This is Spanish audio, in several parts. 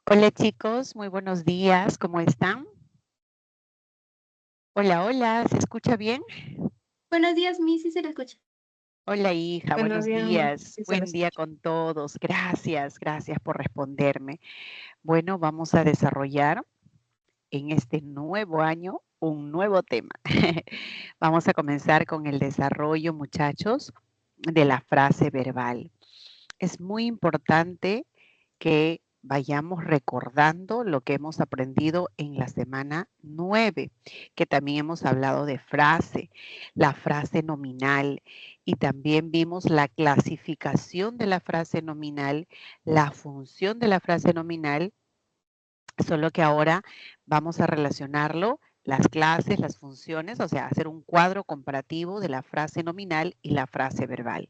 Hola chicos, muy buenos días, ¿cómo están? Hola, hola, ¿se escucha bien? Buenos días, Miss, sí se la escucha. Hola hija, Buenos buenos días, mi. días, Sí se la buen día escucha. con todos, gracias, gracias por responderme. Bueno, vamos a desarrollar en este nuevo año un nuevo tema. Vamos a comenzar con el desarrollo, muchachos, de la frase verbal. Es muy importante que vayamos recordando lo que hemos aprendido en la semana 9, que también hemos hablado de frase, la frase nominal, y también vimos la clasificación de la frase nominal, la función de la frase nominal, solo que ahora vamos a relacionarlo, las clases, las funciones, o sea, hacer un cuadro comparativo de la frase nominal y la frase verbal.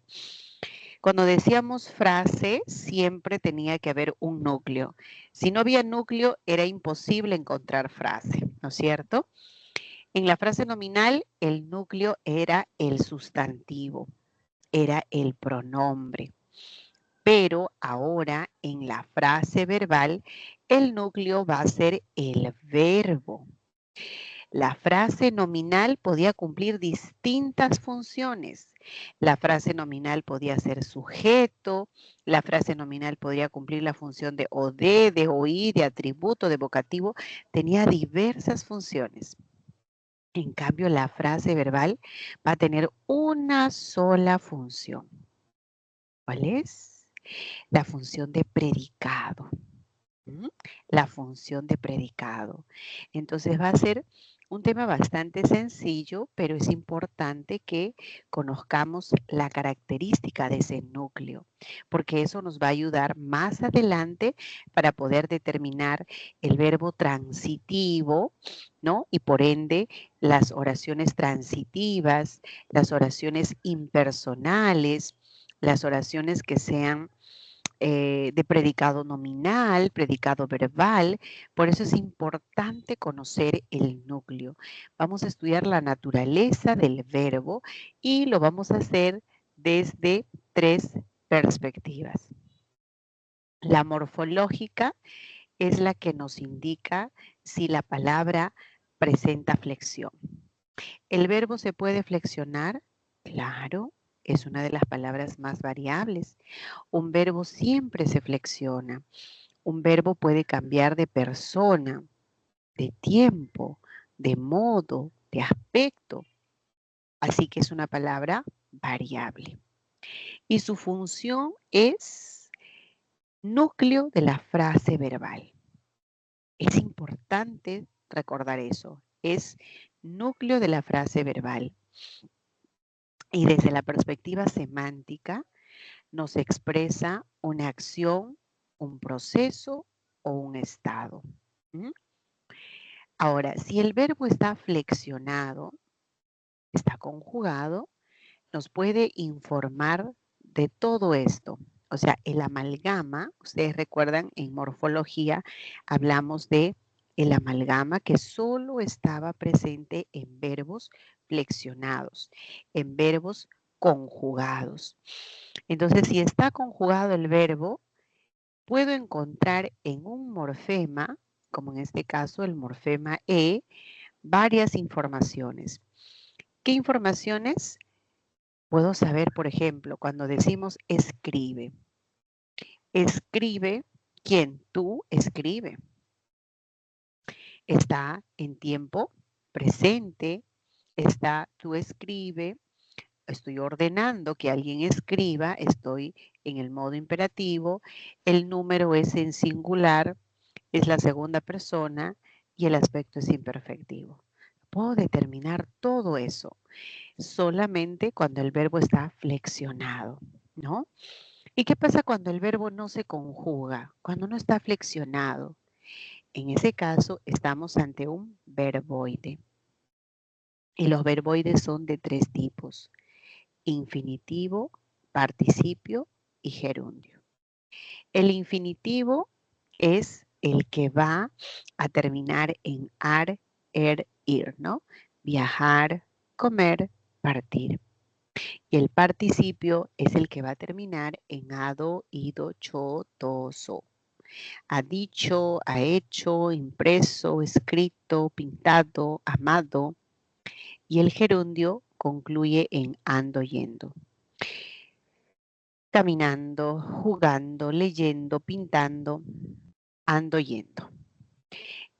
Cuando decíamos frase, siempre tenía que haber un núcleo. Si no había núcleo, era imposible encontrar frase, ¿no es cierto? En la frase nominal, el núcleo era el sustantivo, era el pronombre. Pero ahora en la frase verbal, el núcleo va a ser el verbo. La frase nominal podía cumplir distintas funciones. La frase nominal podía ser sujeto, la frase nominal podría cumplir la función de o de oír, de atributo, de vocativo. Tenía diversas funciones. En cambio, la frase verbal va a tener una sola función. ¿Cuál es? La función de predicado. ¿Mm? La función de predicado. Entonces va a ser un tema bastante sencillo, pero es importante que conozcamos la característica de ese núcleo, porque eso nos va a ayudar más adelante para poder determinar el verbo transitivo, ¿no? Y por ende las oraciones transitivas, las oraciones impersonales, las oraciones que sean de predicado nominal, predicado verbal. Por eso es importante conocer el núcleo. Vamos a estudiar la naturaleza del verbo y lo vamos a hacer desde tres perspectivas. La morfológica es la que nos indica si la palabra presenta flexión. ¿El verbo se puede flexionar? Claro, es una de las palabras más variables. Un verbo siempre se flexiona. Un verbo puede cambiar de persona, de tiempo, de modo, de aspecto. Así que es una palabra variable. Y su función es núcleo de la frase verbal. Es importante recordar eso. Es núcleo de la frase verbal. Y desde la perspectiva semántica nos expresa una acción, un proceso o un estado. ¿Mm? Ahora, si el verbo está flexionado, está conjugado, nos puede informar de todo esto. O sea, el amalgama, ustedes recuerdan, en morfología hablamos de el amalgama que solo estaba presente en verbos flexionados, en verbos conjugados. Entonces, si está conjugado el verbo, puedo encontrar en un morfema, como en este caso el morfema E, varias informaciones. ¿Qué informaciones? Puedo saber, por ejemplo, cuando decimos escribe. Escribe, ¿quién? Tú escribe. Está en tiempo presente, está tú escribe, estoy ordenando que alguien escriba, estoy en el modo imperativo, el número es en singular, es la segunda persona y el aspecto es imperfectivo. Puedo determinar todo eso solamente cuando el verbo está flexionado, ¿no? ¿Y qué pasa cuando el verbo no se conjuga? Cuando no está flexionado. En ese caso estamos ante un verboide. Y los verboides son de tres tipos: infinitivo, participio y gerundio. El infinitivo es el que va a terminar en ar, ir, ¿no? Viajar, comer, partir. Y el participio es el que va a terminar en ado, ido, cho, to, so. Ha dicho, ha hecho, impreso, escrito, pintado, amado. Y el gerundio concluye en ando yendo. Caminando, jugando, leyendo, pintando, ando yendo.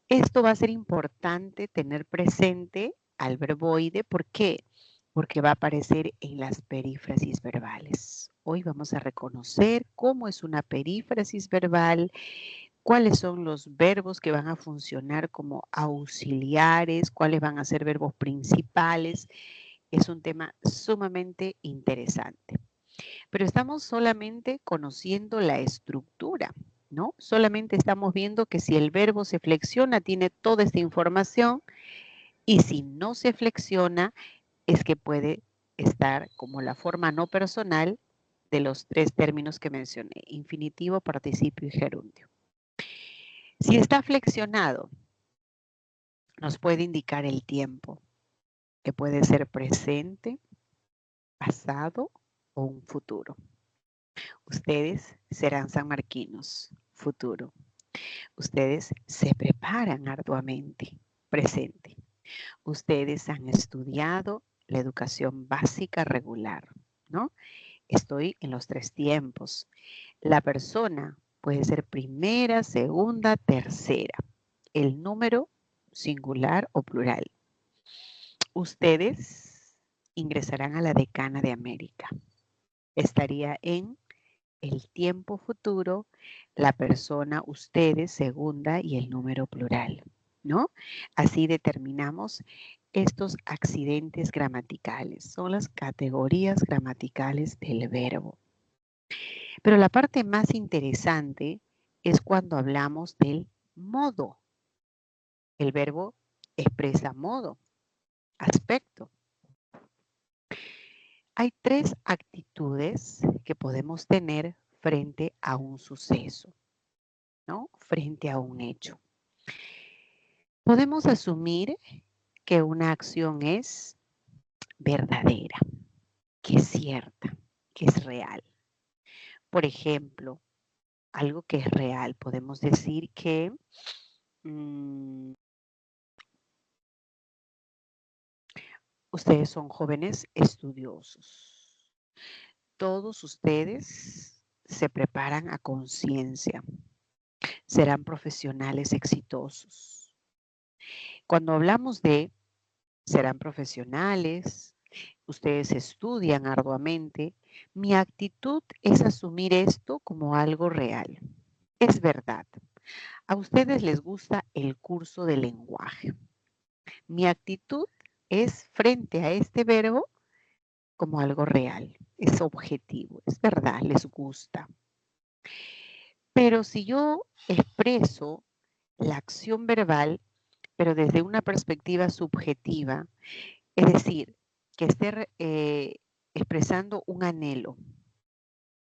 Esto va a ser importante tener presente al verboide. ¿Por qué? Porque va a aparecer en las perífrasis verbales. Hoy vamos a reconocer cómo es una perífrasis verbal, cuáles son los verbos que van a funcionar como auxiliares, cuáles van a ser verbos principales. Es un tema sumamente interesante. Pero estamos solamente conociendo la estructura, ¿no? Solamente estamos viendo que si el verbo se flexiona, tiene toda esta información, y si no se flexiona, es que puede estar como la forma no personal de los tres términos que mencioné: infinitivo, participio y gerundio. Si está flexionado, nos puede indicar el tiempo, que puede ser presente, pasado o un futuro. Ustedes serán sanmarquinos, futuro. Ustedes se preparan arduamente, presente. Ustedes han estudiado la educación básica regular, ¿no? Estoy en los tres tiempos. La persona puede ser primera, segunda, tercera. El número singular o plural. Ustedes ingresarán a la decana de América. Estaría en el tiempo futuro, la persona, ustedes, segunda y el número plural, ¿no? Así determinamos estos accidentes gramaticales. Son las categorías gramaticales del verbo. Pero la parte más interesante es cuando hablamos del modo. El verbo expresa modo, aspecto. Hay tres actitudes que podemos tener frente a un suceso, ¿no? Frente a un hecho. Podemos asumir que una acción es verdadera, que es cierta, que es real. Por ejemplo, algo que es real, podemos decir que ustedes son jóvenes estudiosos. Todos ustedes se preparan a conciencia. Serán profesionales exitosos. Cuando hablamos de serán profesionales, ustedes estudian arduamente, mi actitud es asumir esto como algo real. Es verdad. A ustedes les gusta el curso de lenguaje. Mi actitud es frente a este verbo como algo real. Es objetivo, es verdad, les gusta. Pero si yo expreso la acción verbal, pero desde una perspectiva subjetiva, es decir, que esté expresando un anhelo,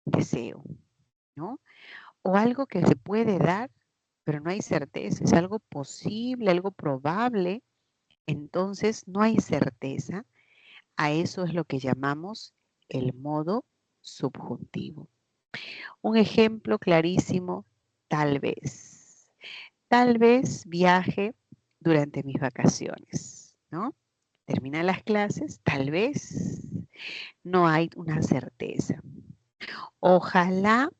deseo, ¿no? O algo que se puede dar, pero no hay certeza, es algo posible, algo probable, entonces no hay certeza. A eso es lo que llamamos el modo subjuntivo. Un ejemplo clarísimo, tal vez. Tal vez viaje durante mis vacaciones, ¿no? Terminan las clases, tal vez. No hay una certeza. Ojalá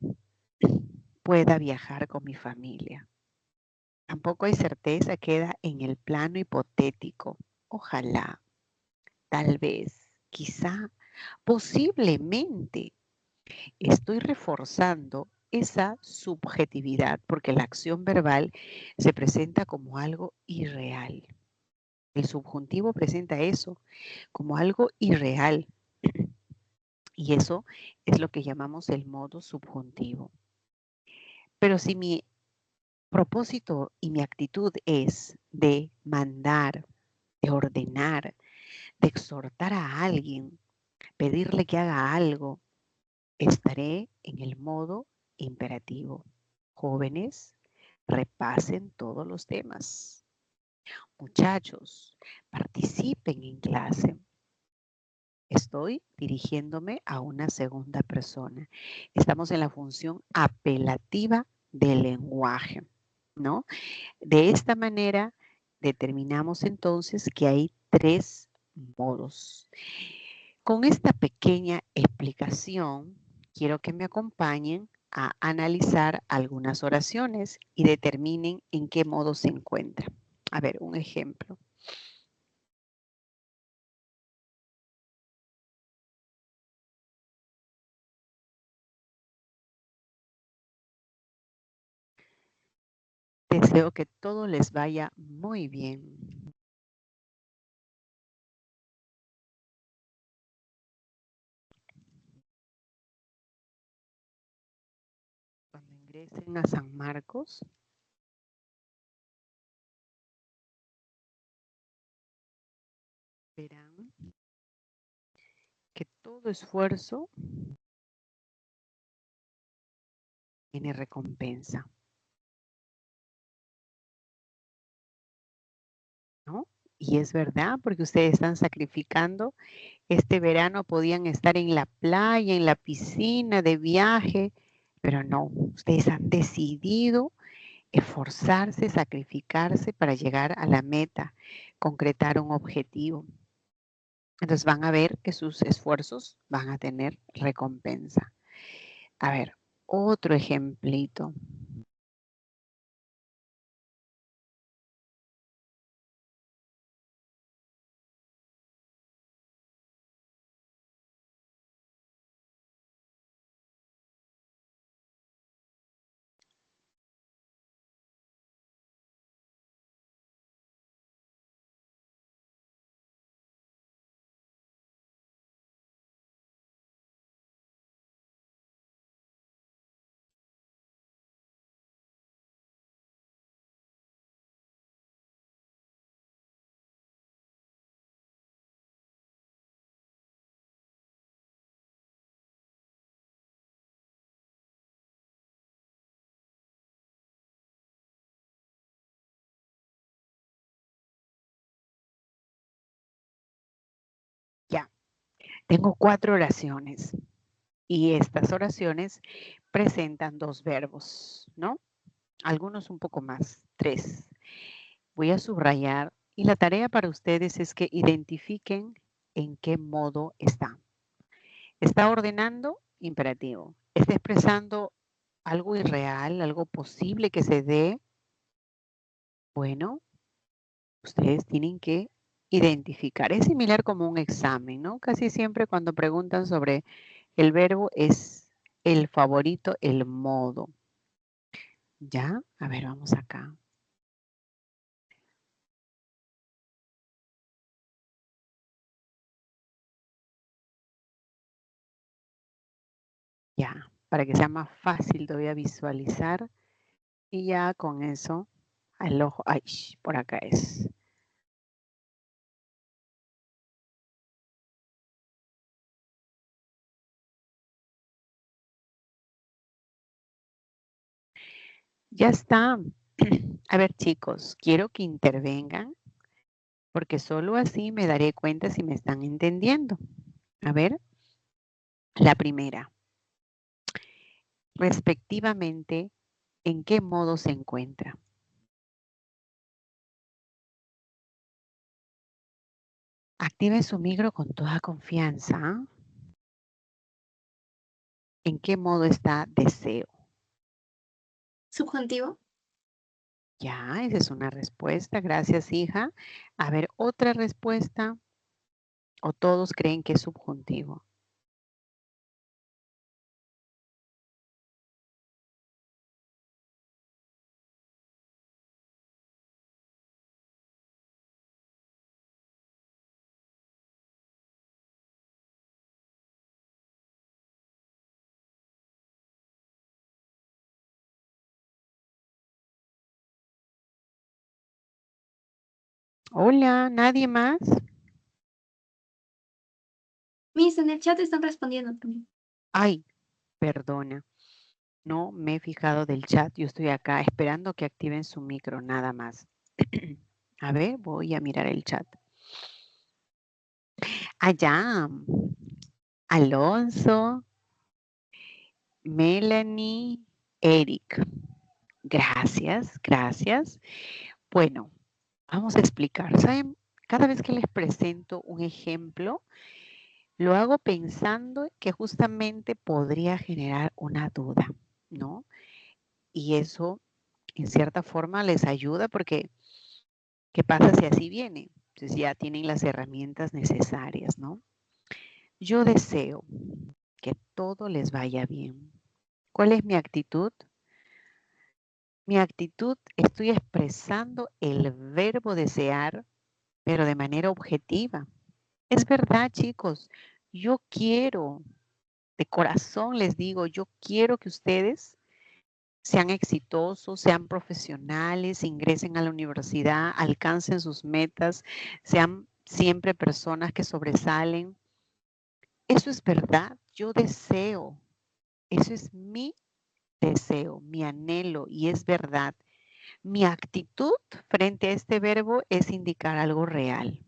pueda viajar con mi familia. Tampoco hay certeza, queda en el plano hipotético. Ojalá, tal vez, quizá, posiblemente. Estoy reforzando esa subjetividad porque la acción verbal se presenta como algo irreal. El subjuntivo presenta eso como algo irreal. Y eso es lo que llamamos el modo subjuntivo. Pero si mi propósito y mi actitud es de mandar, de ordenar, de exhortar a alguien, pedirle que haga algo, estaré en el modo imperativo. Jóvenes, repasen todos los temas. Muchachos, participen en clase. Estoy dirigiéndome a una segunda persona. Estamos en la función apelativa del lenguaje, ¿no? De esta manera determinamos entonces que hay 3 modos. Con esta pequeña explicación, quiero que me acompañen a analizar algunas oraciones y determinen en qué modo se encuentra. A ver, un ejemplo. Deseo que todo les vaya muy bien. Cuando ingresen a San Marcos, verán que todo esfuerzo tiene recompensa, ¿no? Y es verdad, porque ustedes están sacrificando. Este verano podían estar en la playa, en la piscina, de viaje, pero no, ustedes han decidido esforzarse, sacrificarse para llegar a la meta, concretar un objetivo. Entonces van a ver que sus esfuerzos van a tener recompensa. A ver, otro ejemplito. Ya, tengo 4 oraciones y estas oraciones presentan 2 verbos, ¿no? Algunos un poco más, 3. Voy a subrayar y la tarea para ustedes es que identifiquen en qué modo está. Está ordenando, imperativo. Está expresando algo irreal, algo posible que se dé. Bueno, ustedes tienen que identificar. Es similar como un examen, ¿no? Casi siempre cuando preguntan sobre el verbo es el favorito, el modo. ¿Ya? A ver, vamos acá. Ya, para que sea más fácil todavía visualizar. Y ya con eso, al ojo, ay, por acá es. Ya está. A ver, chicos, quiero que intervengan porque solo así me daré cuenta si me están entendiendo. A ver, la primera. Respectivamente, ¿en qué modo se encuentra? Active su micro con toda confianza. ¿En qué modo está deseo? Subjuntivo. Ya, esa es una respuesta. Gracias, hija. A ver, otra respuesta. ¿O todos creen que es subjuntivo? Hola, ¿nadie más? Miss, en el chat están respondiendo también. Ay, perdona. No me he fijado del chat. Yo estoy acá esperando que activen su micro, nada más. A ver, voy a mirar el chat. Allá. Alonso, Melanie, Eric. Gracias, gracias. Bueno, vamos a explicar. ¿Saben? Cada vez que les presento un ejemplo, lo hago pensando que justamente podría generar una duda, ¿no? Y eso, en cierta forma, les ayuda porque, ¿qué pasa si así viene? Entonces ya tienen las herramientas necesarias, ¿no? Yo deseo que todo les vaya bien. ¿Cuál es mi actitud? Mi actitud, estoy expresando el verbo desear, pero de manera objetiva. Es verdad, chicos, yo quiero, de corazón les digo, yo quiero que ustedes sean exitosos, sean profesionales, ingresen a la universidad, alcancen sus metas, sean siempre personas que sobresalen. Eso es verdad, yo deseo, eso es mi deseo, mi anhelo y es verdad. Mi actitud frente a este verbo es indicar algo real.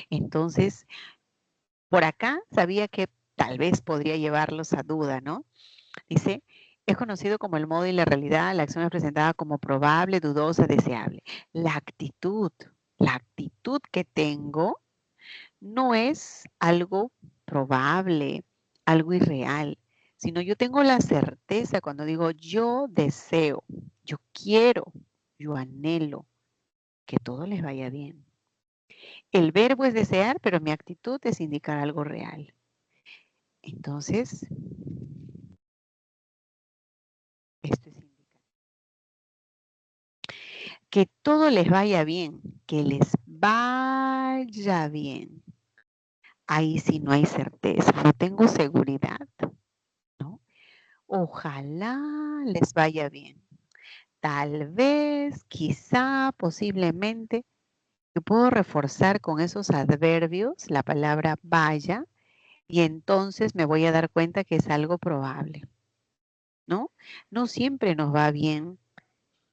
Entonces, por acá sabía que tal vez podría llevarlos a duda, ¿no? Dice, es conocido como el modo y la realidad, la acción es presentada como probable, dudosa, deseable. La actitud que tengo no es algo probable, algo irreal, sino yo tengo la certeza cuando digo yo deseo, yo quiero, yo anhelo que todo les vaya bien. El verbo es desear, pero mi actitud es indicar algo real. Entonces, esto es indicar que todo les vaya bien, que les vaya bien. Ahí sí no hay certeza, no tengo seguridad, ¿no? Ojalá les vaya bien. Tal vez, quizá, posiblemente, yo puedo reforzar con esos adverbios la palabra vaya y entonces me voy a dar cuenta que es algo probable, ¿no? No siempre nos va bien,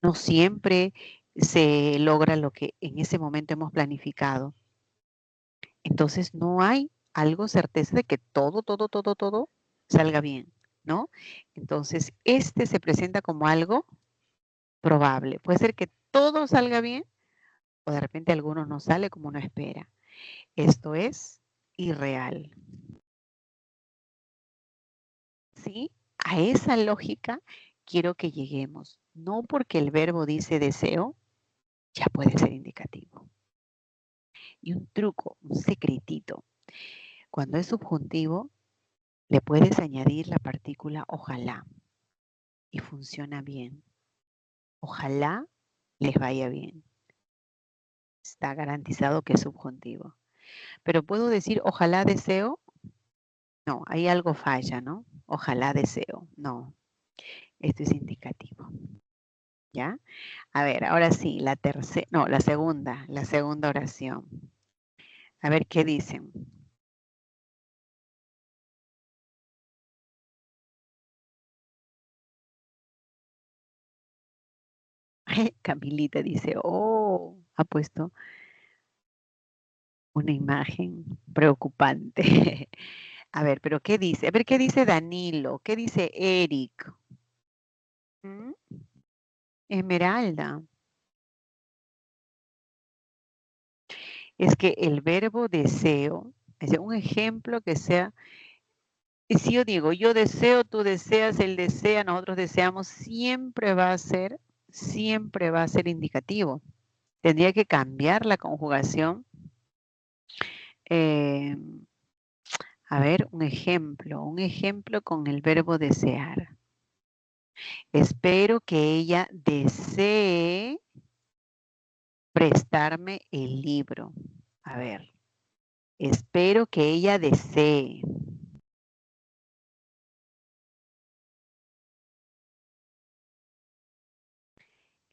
no siempre se logra lo que en ese momento hemos planificado. Entonces no hay algo certeza de que todo salga bien, ¿no? Entonces este se presenta como algo probable. Puede ser que todo salga bien o de repente algunos no sale como uno espera. Esto es irreal. ¿Sí? A esa lógica quiero que lleguemos. No porque el verbo dice deseo, ya puede ser indicativo. Y un truco, un secretito. Cuando es subjuntivo, le puedes añadir la partícula ojalá y funciona bien. Ojalá les vaya bien. Está garantizado que es subjuntivo. Pero puedo decir ojalá deseo. No, ahí algo falla, ¿no? Ojalá deseo. No, esto es indicativo. ¿Ya? A ver, ahora sí, la tercera, no, la segunda oración. A ver qué dicen. Camilita dice, oh, ha puesto una imagen preocupante. A ver, pero ¿qué dice? A ver, ¿qué dice Danilo? ¿Qué dice Eric? ¿Mm? Esmeralda. Es que el verbo deseo, es decir, un ejemplo que sea, y si yo digo, yo deseo, tú deseas, él desea, nosotros deseamos, siempre va a ser indicativo. Tendría que cambiar la conjugación. Eh, a ver, un ejemplo con el verbo desear. Espero que ella desee prestarme el libro. A ver, espero que ella desee.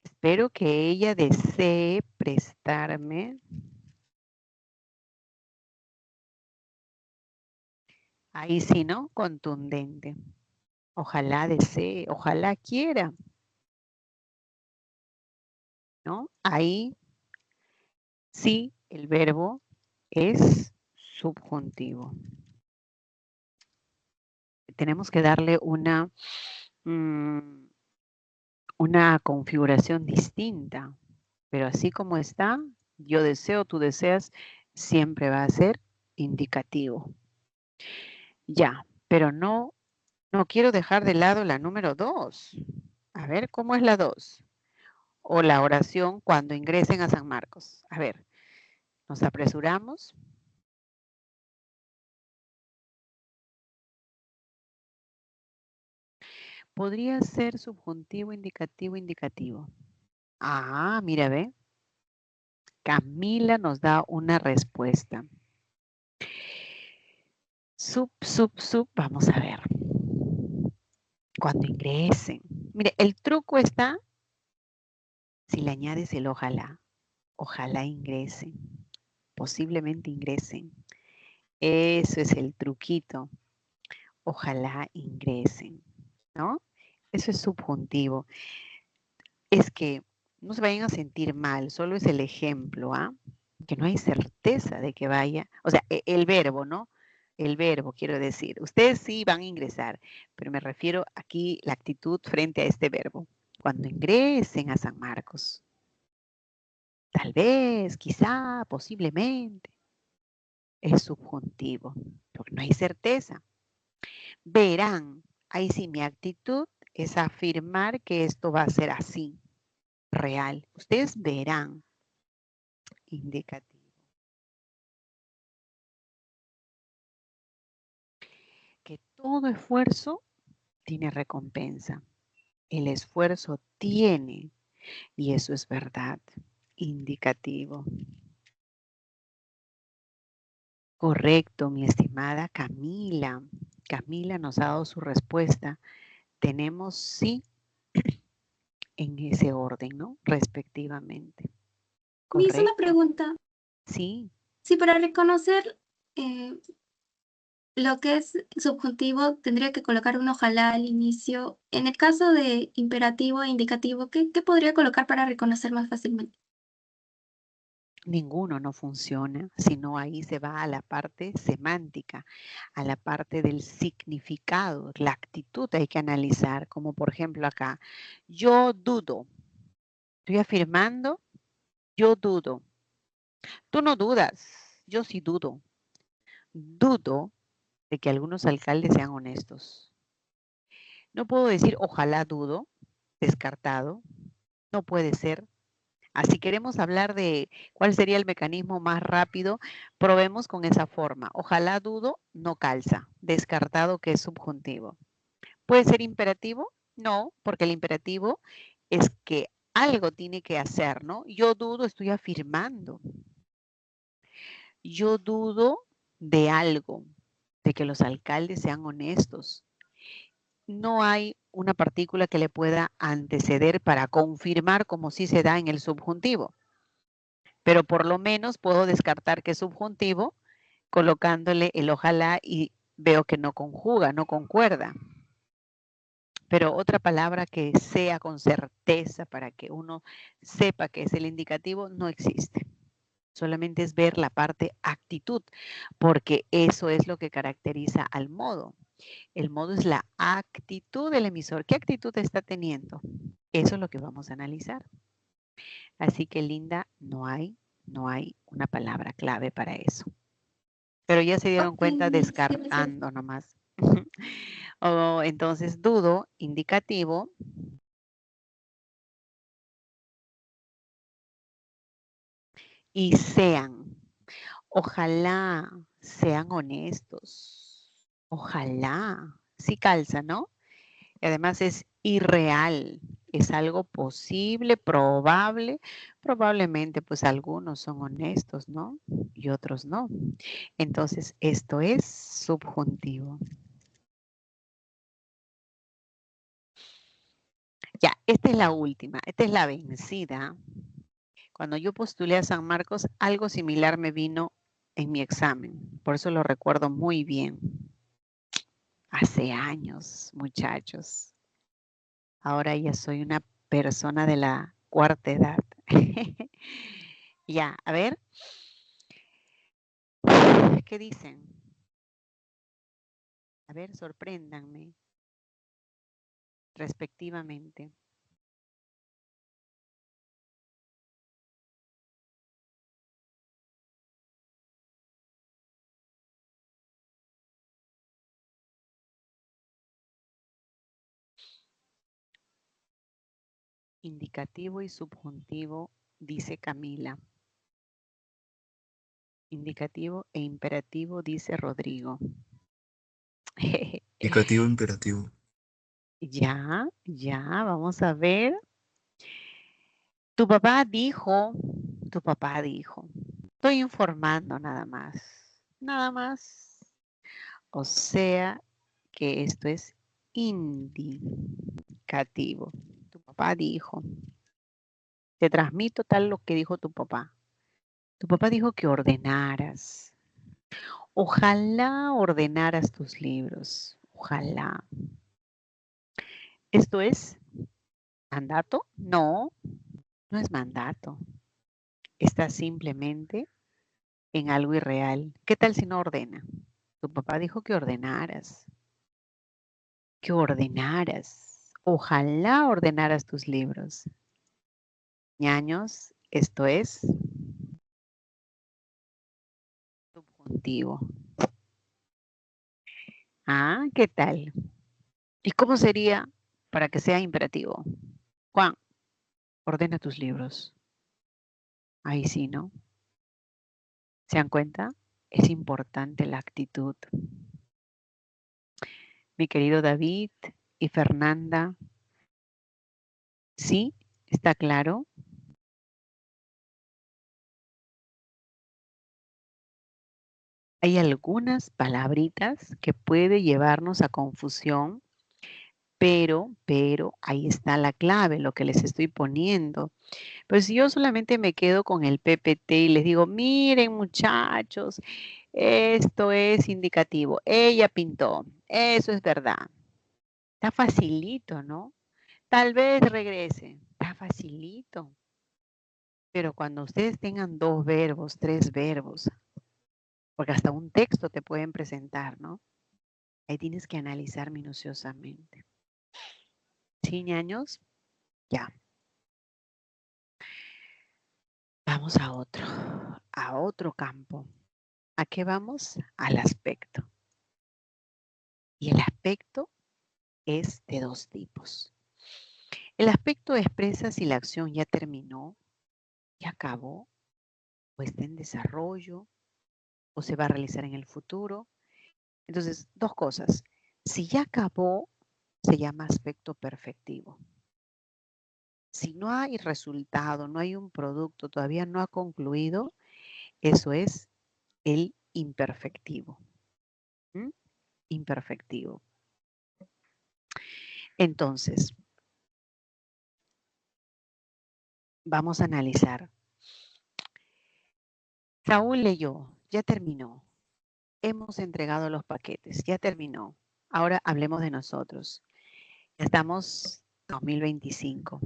Espero que ella desee prestarme. Ahí sí, ¿no? Contundente. Ojalá desee, ojalá quiera, ¿no? Ahí sí el verbo es subjuntivo. Tenemos que darle una, una configuración distinta, pero así como está, yo deseo, tú deseas, siempre va a ser indicativo. Ya, pero no quiero dejar de lado la número 2. A ver, ¿cómo es la 2? O la oración cuando ingresen a San Marcos. A ver, nos apresuramos. Podría ser subjuntivo, indicativo, indicativo. Ah, mira, ve. Camila nos da una respuesta. Vamos a ver. Cuando ingresen. Mire, el truco está si le añades el ojalá. Ojalá ingresen. Posiblemente ingresen. Eso es el truquito. Ojalá ingresen, ¿no? Eso es subjuntivo. Es que no se vayan a sentir mal, solo es el ejemplo, ¿ah? Que no hay certeza de que vaya, o sea, el verbo, ¿no? El verbo, quiero decir. Ustedes sí van a ingresar, pero me refiero aquí la actitud frente a este verbo. Cuando ingresen a San Marcos. Tal vez, quizá, posiblemente. Es subjuntivo, porque no hay certeza. Verán, ahí sí mi actitud es afirmar que esto va a ser así, real. Ustedes verán, indicativo. Que todo esfuerzo tiene recompensa. El esfuerzo tiene, y eso es verdad, indicativo. Correcto, mi estimada Camila. Camila nos ha dado su respuesta. Tenemos sí en ese orden, ¿no? Respectivamente. Me hizo una Correcto. pregunta. Sí. Si para reconocer lo que es subjuntivo tendría que colocar un ojalá al inicio. En el caso de imperativo e indicativo, ¿qué podría colocar para reconocer más fácilmente? Ninguno no funciona, sino ahí se va a la parte semántica, a la parte del significado, la actitud hay que analizar, como por ejemplo acá, yo dudo, estoy afirmando, yo dudo, tú no dudas, yo sí dudo, dudo de que algunos alcaldes sean honestos. No puedo decir ojalá dudo, descartado, no puede ser. Así queremos hablar de cuál sería el mecanismo más rápido, probemos con esa forma. Ojalá dudo, no calza. Descartado que es subjuntivo. ¿Puede ser imperativo? No, porque el imperativo es que algo tiene que hacer, ¿no? Yo dudo, estoy afirmando. Yo dudo de algo, de que los alcaldes sean honestos. No hay una partícula que le pueda anteceder para confirmar como si se da en el subjuntivo. Pero por lo menos puedo descartar que es subjuntivo colocándole el ojalá y veo que no conjuga, no concuerda. Pero otra palabra que sea con certeza para que uno sepa que es el indicativo no existe. Solamente es ver la parte actitud, porque eso es lo que caracteriza al modo. El modo es la actitud del emisor. ¿Qué actitud está teniendo? Eso es lo que vamos a analizar. Así que, Linda, no hay una palabra clave para eso. Pero ya se dieron Ok, cuenta sí, gracias. descartando nomás. O entonces dudo, indicativo. Y sean. Ojalá sean honestos. Ojalá. Sí calza, ¿no? Y además es irreal. Es algo posible, probable. Probablemente pues algunos son honestos, ¿no? Y otros no. Entonces esto es subjuntivo. Ya, esta es la última. Esta es la vencida. Cuando yo postulé a San Marcos, algo similar me vino en mi examen. Por eso lo recuerdo muy bien. Hace años, muchachos. Ahora ya soy una persona de la cuarta edad. Ya, a ver. ¿Qué dicen? A ver, sorpréndanme respectivamente. Indicativo y subjuntivo, dice Camila. Indicativo e imperativo, dice Rodrigo. Indicativo, imperativo. Ya, vamos a ver. Tu papá dijo, estoy informando nada más. O sea que esto es indicativo. Tu papá dijo, te transmito tal lo que dijo tu papá. Tu papá dijo que ordenaras. Ojalá ordenaras tus libros. Ojalá. ¿Esto es mandato? No, no es mandato. Está simplemente en algo irreal. ¿Qué tal si no ordena? Tu papá dijo que ordenaras. Que ordenaras. Ojalá ordenaras tus libros. Ñaños, esto es subjuntivo. Ah, ¿qué tal? ¿Y cómo sería para que sea imperativo? Juan, ordena tus libros. Ahí sí, ¿no? ¿Se dan cuenta? Es importante la actitud. Mi querido David y Fernanda, ¿sí? ¿Está claro? Hay algunas palabritas que puede llevarnos a confusión, pero ahí está la clave, lo que les estoy poniendo. Pues si yo solamente me quedo con el PPT y les digo, miren muchachos, esto es indicativo, ella pintó, eso es verdad. Está facilito, ¿no? Tal vez regrese, está facilito. Pero cuando ustedes tengan 2 verbos, 3 verbos, porque hasta un texto te pueden presentar, ¿no? Ahí tienes que analizar minuciosamente. ¿Sí, ñaños? Ya. Vamos a otro campo. ¿A qué vamos? Al aspecto. Y el aspecto es de 2 tipos. El aspecto expresa si la acción ya terminó, ya acabó, o está en desarrollo, o se va a realizar en el futuro. Entonces, 2 cosas. Si ya acabó, se llama aspecto perfectivo. Si no hay resultado, no hay un producto, todavía no ha concluido, eso es el imperfectivo. ¿Mm? Imperfectivo. Entonces, vamos a analizar. Saúl leyó, ya terminó. Hemos entregado los paquetes, ya terminó. Ahora hablemos de nosotros. Estamos 2025.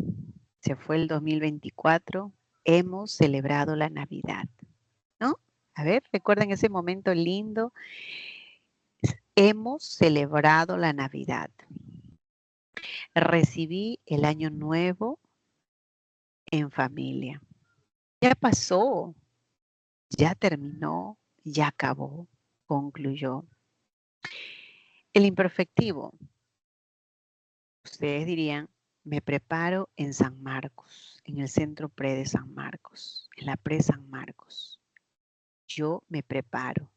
Se fue el 2024. Hemos celebrado la Navidad, ¿no? A ver, recuerden ese momento lindo. Hemos celebrado la Navidad. Recibí el año nuevo en familia. Ya pasó, ya terminó, ya acabó, concluyó. El imperfectivo, ustedes dirían, me preparo en San Marcos, en el centro pre de San Marcos, en la pre San Marcos. Yo me preparo.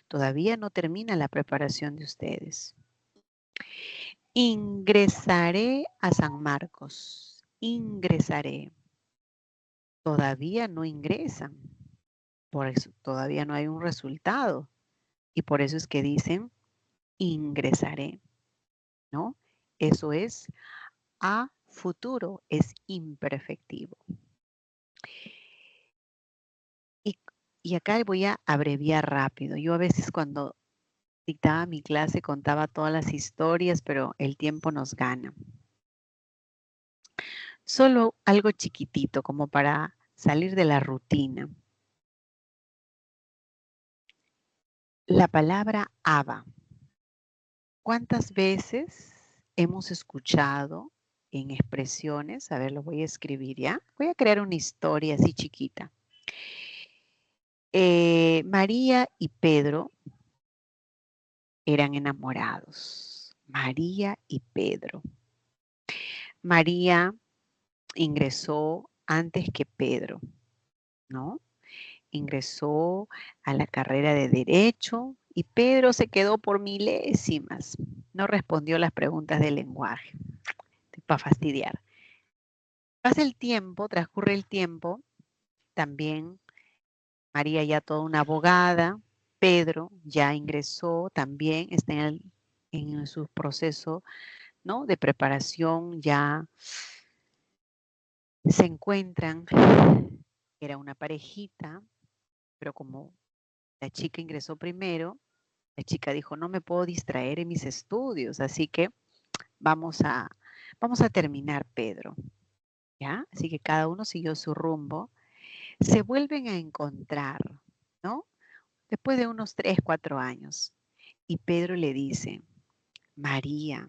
Todavía no termina la preparación de ustedes. Ingresaré a San Marcos. Ingresaré. Todavía no ingresan. Por eso todavía no hay un resultado. Y por eso es que dicen ingresaré, ¿no? Eso es a futuro, es imperfectivo. Y acá voy a abreviar rápido. Yo a veces cuando dictaba mi clase contaba todas las historias, pero el tiempo nos gana. Solo algo chiquitito como para salir de la rutina. La palabra haba. ¿Cuántas veces hemos escuchado en expresiones? A ver, lo voy a escribir ya. Voy a crear una historia así chiquita. María y Pedro eran enamorados. María y Pedro. María ingresó antes que Pedro, ¿no? Ingresó a la carrera de Derecho y Pedro se quedó por milésimas. No respondió las preguntas del lenguaje. Para fastidiar. Pasa el tiempo, transcurre el tiempo, también María ya toda una abogada, Pedro ya ingresó, también está en su proceso, ¿no?, de preparación, ya se encuentran, era una parejita, pero como la chica ingresó primero, la chica dijo, no me puedo distraer en mis estudios, así que vamos a terminar, Pedro, ¿ya? Así que cada uno siguió su rumbo. Se vuelven a encontrar, ¿no? Después de unos 3, 4 años. Y Pedro le dice, María,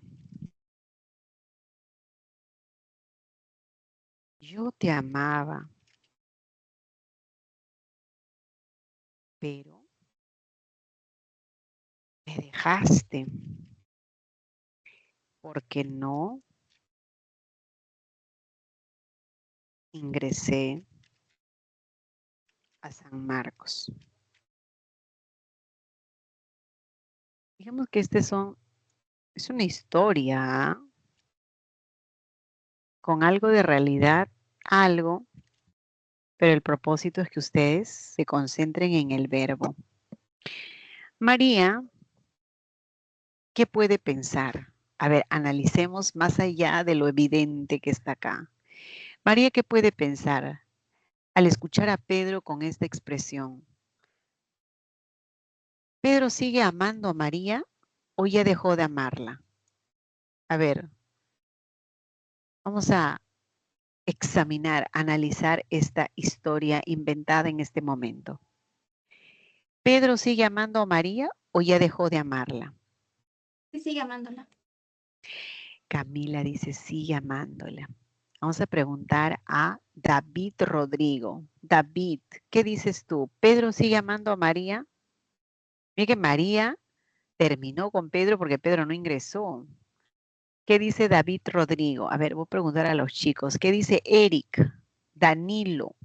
yo te amaba, pero me dejaste porque no ingresé a San Marcos. Digamos que es una historia, ¿ah?, con algo de realidad, algo, pero el propósito es que ustedes se concentren en el verbo. María, ¿qué puede pensar? A ver, analicemos más allá de lo evidente que está acá. María, ¿qué puede pensar al escuchar a Pedro con esta expresión? ¿Pedro sigue amando a María o ya dejó de amarla? A ver, vamos a examinar, analizar esta historia inventada en este momento. ¿Pedro sigue amando a María o ya dejó de amarla? Sí, sigue amándola. Camila dice, sigue amándola. Vamos a preguntar a David Rodrigo. David, ¿qué dices tú? ¿Pedro sigue amando a María? Mira que María terminó con Pedro porque Pedro no ingresó. ¿Qué dice David Rodrigo? A ver, voy a preguntar a los chicos. ¿Qué dice Eric? Danilo.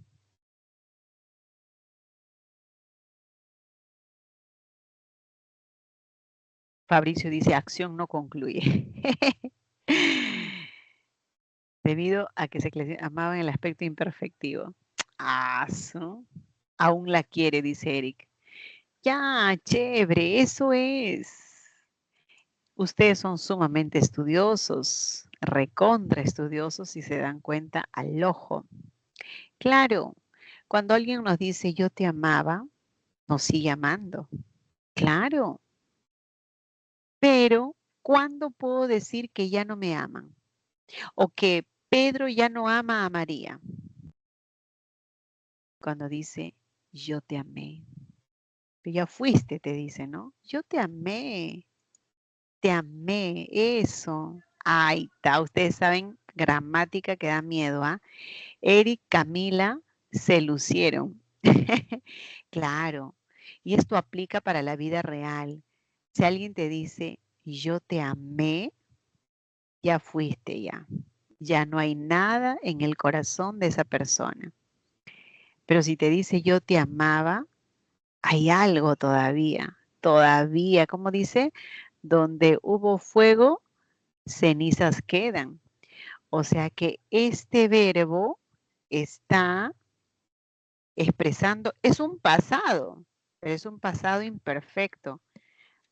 Fabricio dice, acción no concluye. Debido a que se amaban el aspecto imperfectivo. Ah, aún la quiere, dice Eric. Ya, chévere, eso es. Ustedes son sumamente estudiosos, recontra estudiosos y se dan cuenta al ojo. Claro, cuando alguien nos dice yo te amaba, nos sigue amando. Claro. Pero, ¿cuándo puedo decir que ya no me aman? O que Pedro ya no ama a María. Cuando dice yo te amé. Pero ya fuiste, te dice, ¿no? Yo te amé. Te amé, eso. Ahí está, ustedes saben, gramática que da miedo, ¿ah? Eric, Camila, se lucieron. Claro, y esto aplica para la vida real. Si alguien te dice, yo te amé, ya fuiste ya. Ya no hay nada en el corazón de esa persona. Pero si te dice, yo te amaba, hay algo todavía. Todavía, como dice, donde hubo fuego, cenizas quedan. O sea que este verbo está expresando, es un pasado, pero es un pasado imperfecto.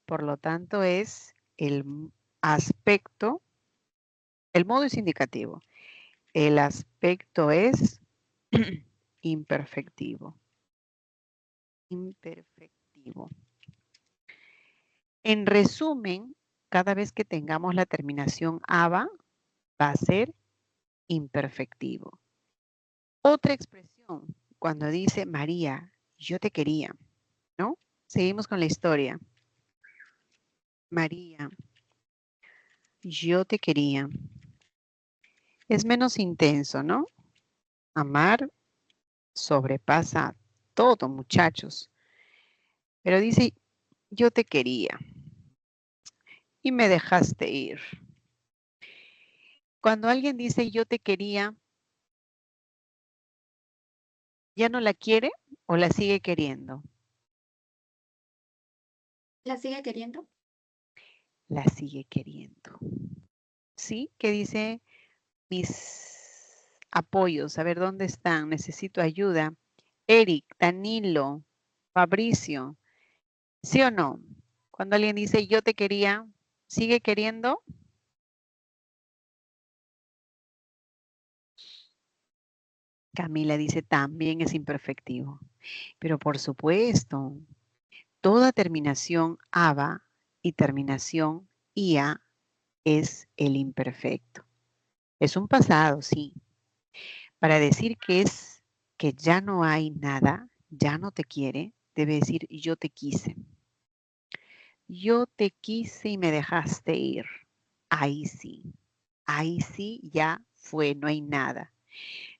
Por lo tanto, es el aspecto, el modo es indicativo. El aspecto es imperfectivo. Imperfectivo. En resumen, cada vez que tengamos la terminación aba, va a ser imperfectivo. Otra expresión, cuando dice María, yo te quería, ¿no? Seguimos con la historia. María, yo te quería. Es menos intenso, ¿no? Amar sobrepasa todo, muchachos. Pero dice, yo te quería y me dejaste ir. Cuando alguien dice yo te quería, ¿Ya no la quiere o la sigue queriendo? ¿La sigue queriendo? La sigue queriendo. ¿Sí? ¿Qué dice mis apoyos? A ver, ¿dónde están? Necesito ayuda. Eric, Danilo, Fabricio, ¿sí o no? Cuando alguien dice yo te quería, ¿sigue queriendo? Camila dice también es imperfectivo. Pero por supuesto, toda terminación aba y terminación ia es el imperfecto. Es un pasado, sí. Para decir que ya no hay nada, ya no te quiere, debe decir yo te quise. Yo te quise y me dejaste ir. Ahí sí ya fue, no hay nada.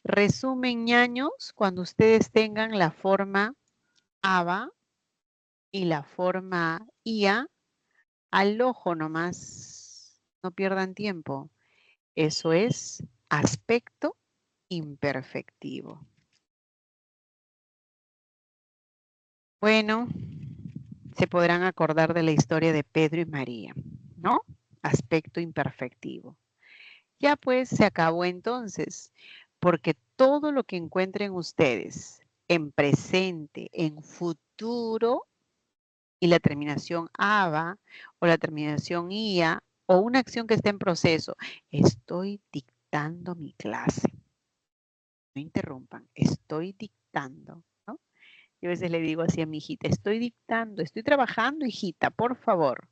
Resumen, ñaños, cuando ustedes tengan la forma aba y la forma ia, al ojo nomás, no pierdan tiempo. Eso es aspecto imperfectivo. Bueno, se podrán acordar de la historia de Pedro y María, ¿no? Aspecto imperfectivo. Ya pues se acabó entonces, porque todo lo que encuentren ustedes en presente, en futuro, y la terminación aba o la terminación ia o una acción que esté en proceso, estoy dictando mi clase. No interrumpan, estoy dictando, ¿no? Yo a veces le digo así a mi hijita, estoy dictando, estoy trabajando, hijita, por favor.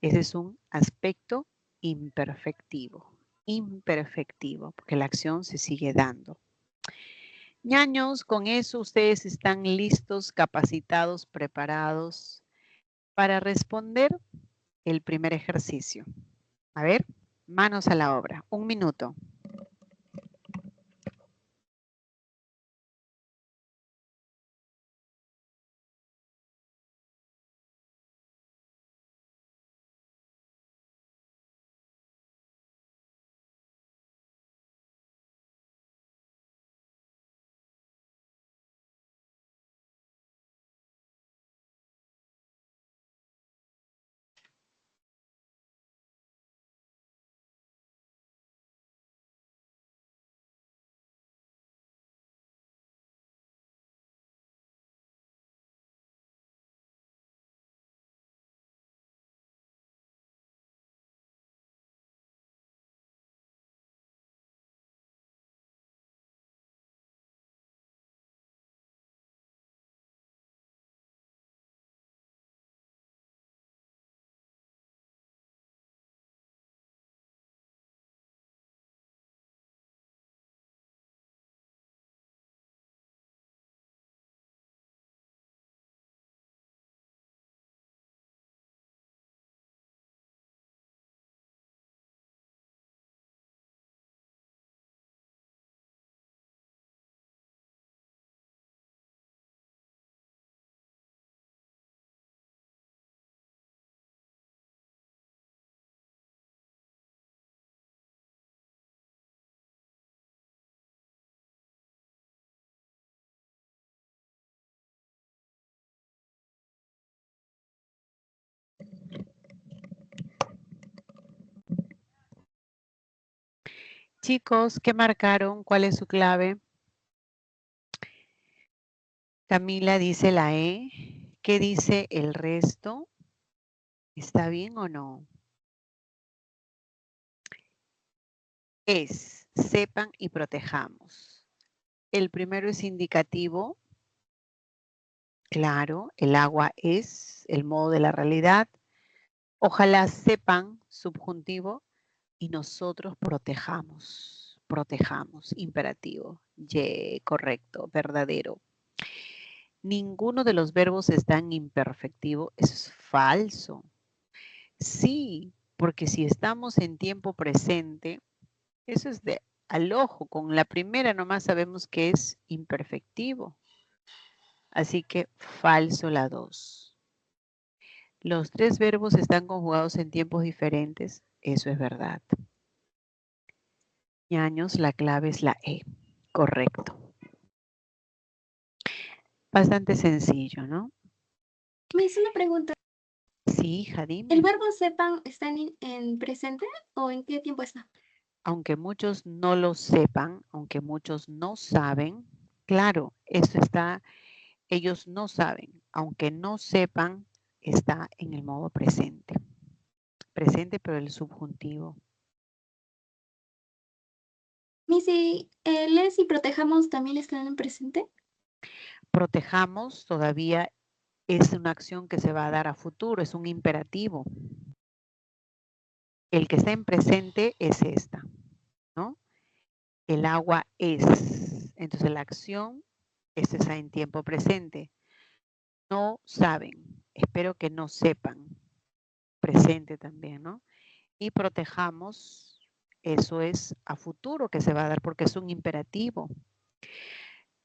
Ese es un aspecto imperfectivo, porque la acción se sigue dando. Ñaños, con eso ustedes están listos, capacitados, preparados para responder el primer ejercicio. A ver, manos a la obra. 1 minuto. Chicos, ¿qué marcaron? ¿Cuál es su clave? Camila dice la E. ¿Qué dice el resto? ¿Está bien o no? Es, sepan y protejamos. El primero es indicativo. Claro, el agua es el modo de la realidad. Ojalá sepan, subjuntivo, y nosotros protejamos. Protejamos, imperativo. Correcto, verdadero. Ninguno de los verbos está en imperfectivo. Eso es falso. Sí, porque si estamos en tiempo presente, eso es de al ojo. Con la primera nomás sabemos que es imperfectivo. Así que falso la 2. Los 3 verbos están conjugados en tiempos diferentes. Eso es verdad. Ñaños, la clave es la E. Correcto. Bastante sencillo, ¿no? Me hizo una pregunta. Sí, hija, ¿El dime. verbo sepan está en presente o en qué tiempo está? Aunque muchos no lo sepan, aunque muchos no saben, claro, eso está, ellos no saben, aunque no sepan, está en el modo presente. Presente, pero el subjuntivo. Missy, ¿les y protejamos también están en presente? Protejamos todavía es una acción que se va a dar a futuro, es un imperativo. El que está en presente es esta, ¿no? El agua es. Entonces la acción está en tiempo presente. No saben. Espero que no sepan. Presente también, ¿no? Y protejamos. Eso es a futuro que se va a dar porque es un imperativo.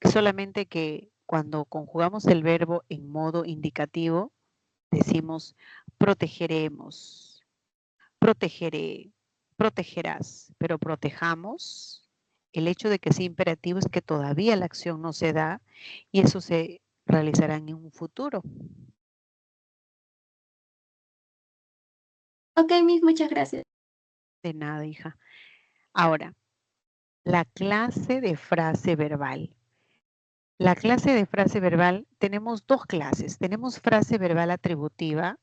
Solamente que cuando conjugamos el verbo en modo indicativo, decimos protegeremos, protegeré, protegerás, pero protejamos. El hecho de que sea imperativo es que todavía la acción no se da y eso se realizará en un futuro. Ok, Miss, muchas gracias. De nada, hija. Ahora, la clase de frase verbal. La clase de frase verbal, tenemos dos clases. Tenemos frase verbal atributiva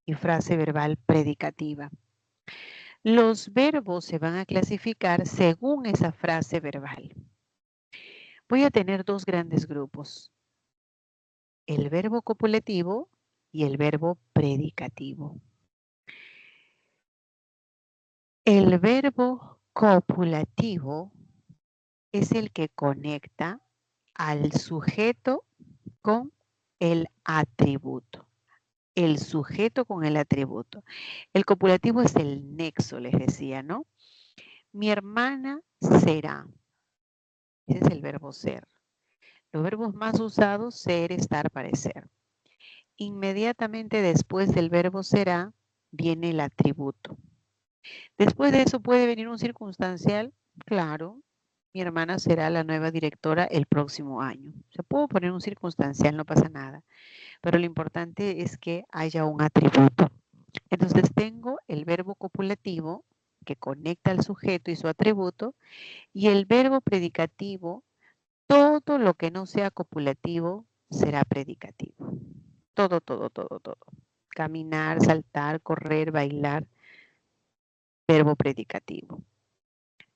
y frase verbal predicativa. Los verbos se van a clasificar según esa frase verbal. Voy a tener dos grandes grupos, el verbo copulativo y el verbo predicativo. El verbo copulativo es el que conecta al sujeto con el atributo. El sujeto con el atributo. El copulativo es el nexo, les decía, ¿no? Mi hermana será. Ese es el verbo ser. Los verbos más usados, ser, estar, parecer. Inmediatamente después del verbo será, viene el atributo. Después de eso puede venir un circunstancial, claro, mi hermana será la nueva directora el próximo año. Se puede poner un circunstancial, no pasa nada, pero lo importante es que haya un atributo. Entonces tengo el verbo copulativo que conecta al sujeto y su atributo y el verbo predicativo, todo lo que no sea copulativo será predicativo. Todo, todo, todo, todo. Caminar, saltar, correr, bailar, verbo predicativo.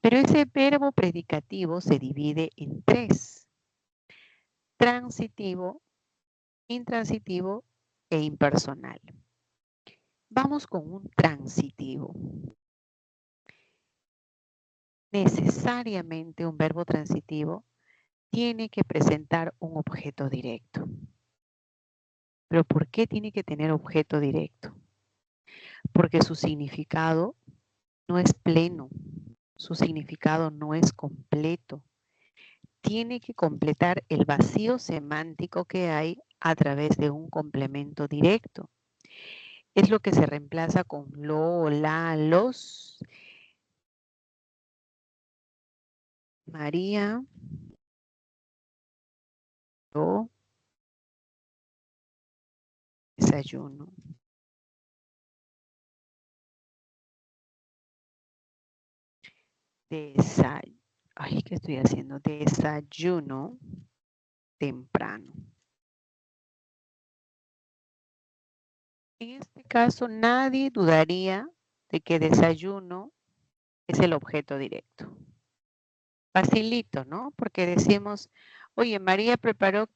Pero ese verbo predicativo se divide en tres: transitivo, intransitivo e impersonal. Vamos con un transitivo. Necesariamente un verbo transitivo tiene que presentar un objeto directo. ¿Pero por qué tiene que tener objeto directo? Porque su significado no es pleno, su significado no es completo. Tiene que completar el vacío semántico que hay a través de un complemento directo. Es lo que se reemplaza con lo, la, los. María, yo, desayuno. Ay, ¿qué estoy haciendo? Desayuno temprano. En este caso, nadie dudaría de que desayuno es el objeto directo. Facilito, ¿no? Porque decimos, oye, María preparó.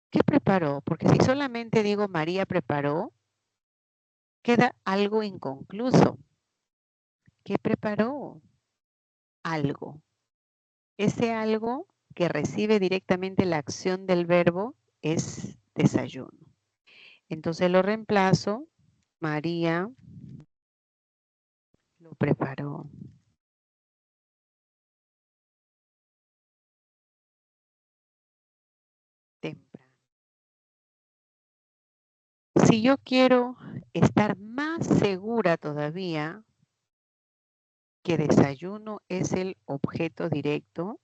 ¿Qué preparó? Porque si solamente digo María preparó, queda algo inconcluso. ¿Qué preparó? Algo. Ese algo que recibe directamente la acción del verbo es desayuno. Entonces lo reemplazo, María lo preparó temprano. Si yo quiero estar más segura todavía que desayuno es el objeto directo,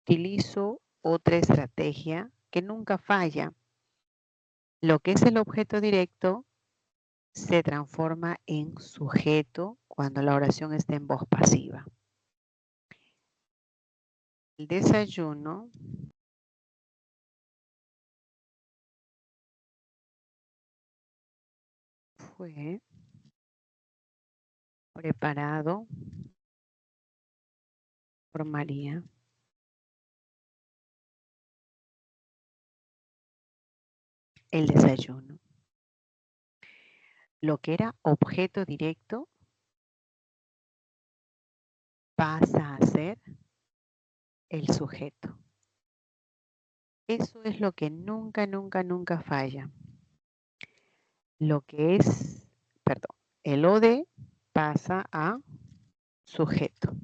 utilizo otra estrategia que nunca falla. Lo que es el objeto directo se transforma en sujeto cuando la oración está en voz pasiva. El desayuno fue preparado por María. El desayuno. Lo que era objeto directo pasa a ser el sujeto. Eso es lo que nunca, nunca, nunca falla. Lo que es, perdón, el OD pasa a sujeto.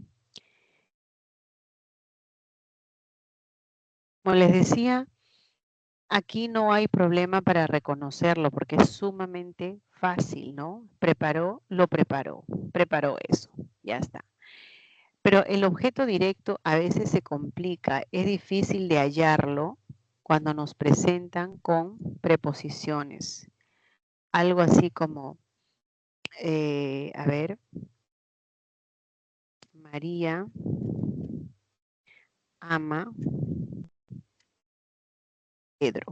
Como les decía, aquí no hay problema para reconocerlo porque es sumamente fácil, ¿no? Preparó eso, ya está. Pero el objeto directo a veces se complica, es difícil de hallarlo cuando nos presentan con preposiciones. Algo así como, a ver, María ama Pedro.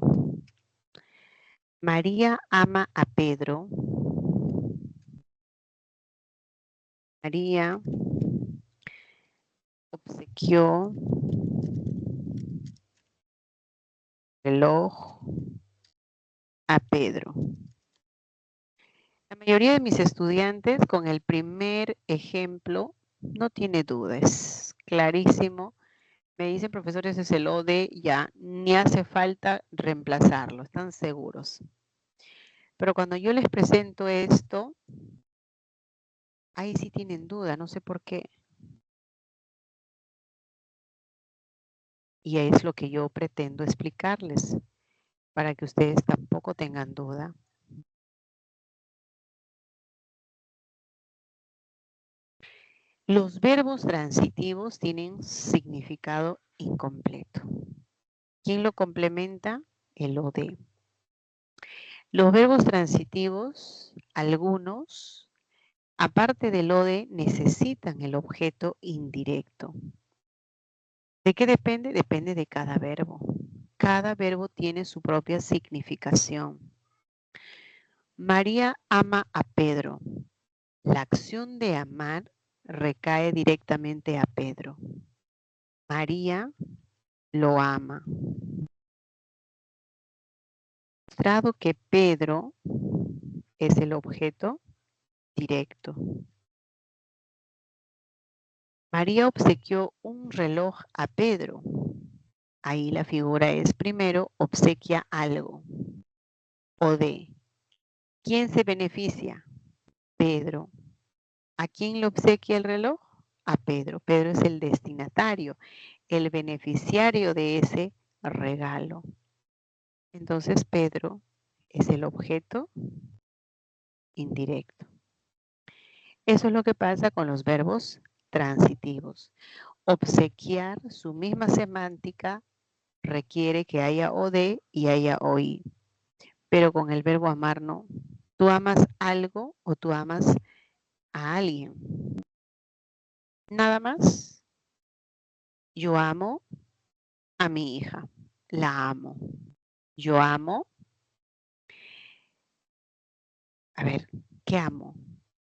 María ama a Pedro. María obsequió reloj a Pedro. La mayoría de mis estudiantes con el primer ejemplo no tiene duda, es clarísimo. Me dicen, profesores, es el OD, ya ni hace falta reemplazarlo, están seguros. Pero cuando yo les presento esto, ahí sí tienen duda, no sé por qué. Y es lo que yo pretendo explicarles, para que ustedes tampoco tengan duda. Los verbos transitivos tienen significado incompleto. ¿Quién lo complementa? El OD. Los verbos transitivos, algunos, aparte del OD, necesitan el objeto indirecto. ¿De qué depende? Depende de cada verbo. Cada verbo tiene su propia significación. María ama a Pedro. La acción de amar recae directamente a Pedro. María lo ama. Demostrado que Pedro es el objeto directo. María obsequió un reloj a Pedro. Ahí la figura es primero obsequia algo. O de ¿quién se beneficia? Pedro. ¿A quién le obsequia el reloj? A Pedro. Pedro es el destinatario, el beneficiario de ese regalo. Entonces Pedro es el objeto indirecto. Eso es lo que pasa con los verbos transitivos. Obsequiar, su misma semántica, requiere que haya OD y haya OI. Pero con el verbo amar no. Tú amas algo o tú amas a alguien. Nada más. Yo amo a mi hija. La amo. Yo amo. A ver, ¿qué amo?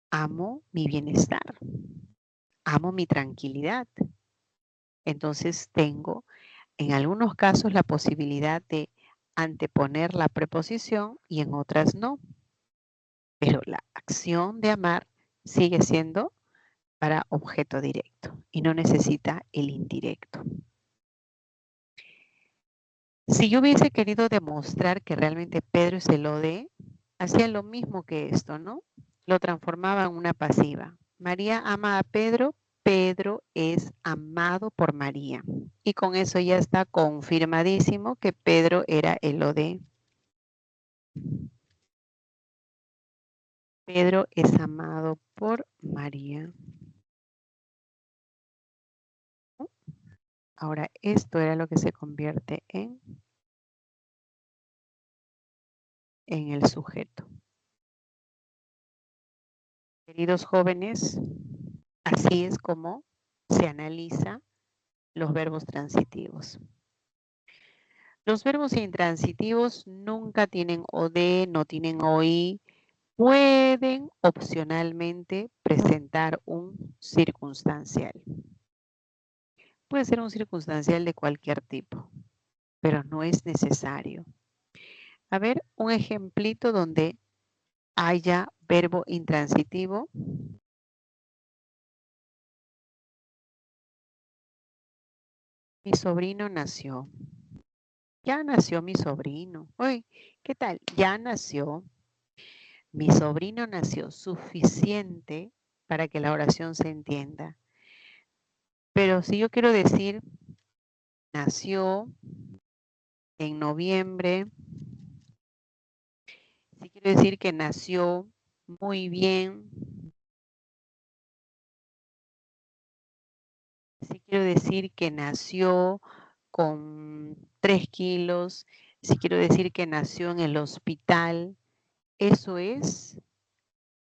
Amo mi bienestar. Amo mi tranquilidad. Entonces tengo en algunos casos la posibilidad de anteponer la preposición y en otras no. Pero la acción de amar sigue siendo para objeto directo y no necesita el indirecto. Si yo hubiese querido demostrar que realmente Pedro es el OD, hacía lo mismo que esto, ¿no? Lo transformaba en una pasiva. María ama a Pedro, Pedro es amado por María. Y con eso ya está confirmadísimo que Pedro era el OD. Pedro es amado por María. Ahora, esto era lo que se convierte en en el sujeto. Queridos jóvenes, así es como se analiza los verbos transitivos. Los verbos intransitivos nunca tienen OD, no tienen OI. Pueden opcionalmente presentar un circunstancial. Puede ser un circunstancial de cualquier tipo, pero no es necesario. A ver, un ejemplito donde haya verbo intransitivo. Mi sobrino nació. Ya nació mi sobrino. Uy, ¿qué tal? Ya nació. Mi sobrino nació, suficiente para que la oración se entienda. Pero si yo quiero decir, nació en noviembre, si quiero decir que nació muy bien, si quiero decir que nació con 3 kilos, si quiero decir que nació en el hospital, eso es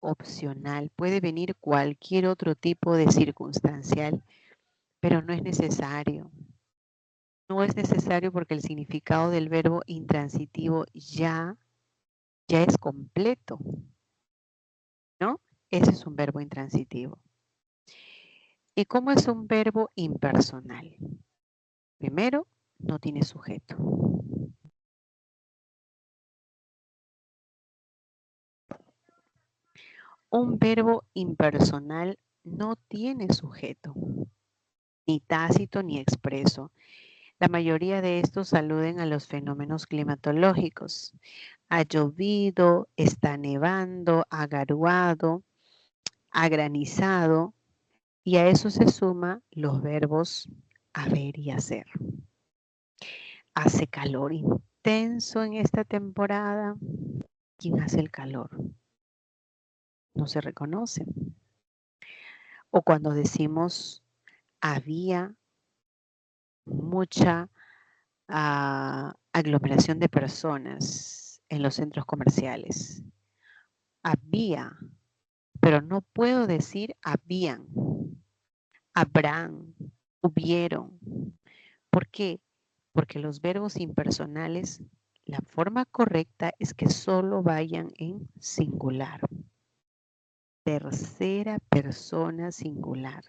opcional. Puede venir cualquier otro tipo de circunstancial, pero no es necesario. No es necesario porque el significado del verbo intransitivo ya es completo, ¿no? Ese es un verbo intransitivo. ¿Y cómo es un verbo impersonal? Primero, no tiene sujeto. Un verbo impersonal no tiene sujeto, ni tácito ni expreso. La mayoría de estos aluden a los fenómenos climatológicos. Ha llovido, está nevando, ha garuado, ha granizado, y a eso se suma los verbos haber y hacer. Hace calor intenso en esta temporada. ¿Quién hace el calor? No se reconoce. O cuando decimos había mucha aglomeración de personas en los centros comerciales. Había, pero no puedo decir habían, habrán, hubieron. ¿Por qué? Porque los verbos impersonales, la forma correcta es que solo vayan en singular. Tercera persona singular.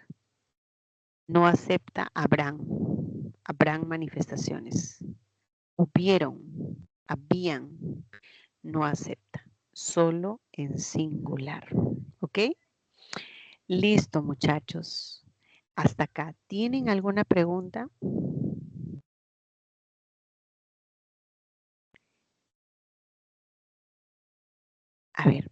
No acepta habrán manifestaciones. Hubieron, habían, no acepta. Solo en singular. ¿Ok? Listo, muchachos. Hasta acá. ¿Tienen alguna pregunta? A ver.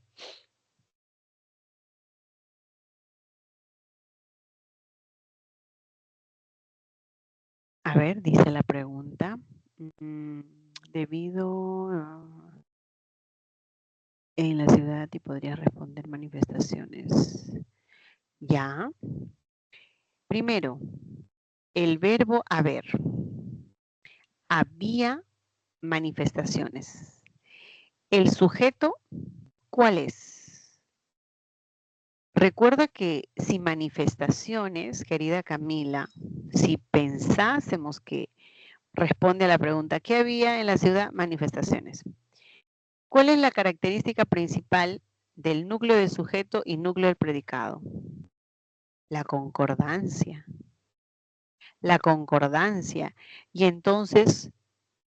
A ver, dice la pregunta. Debido en la ciudad y podría responder manifestaciones. Ya. Primero, el verbo haber. Había manifestaciones. El sujeto, ¿cuál es? Recuerda que si manifestaciones, querida Camila, si pensásemos que responde a la pregunta, ¿qué había en la ciudad? Manifestaciones. ¿Cuál es la característica principal del núcleo del sujeto y núcleo del predicado? La concordancia. La concordancia. Y entonces,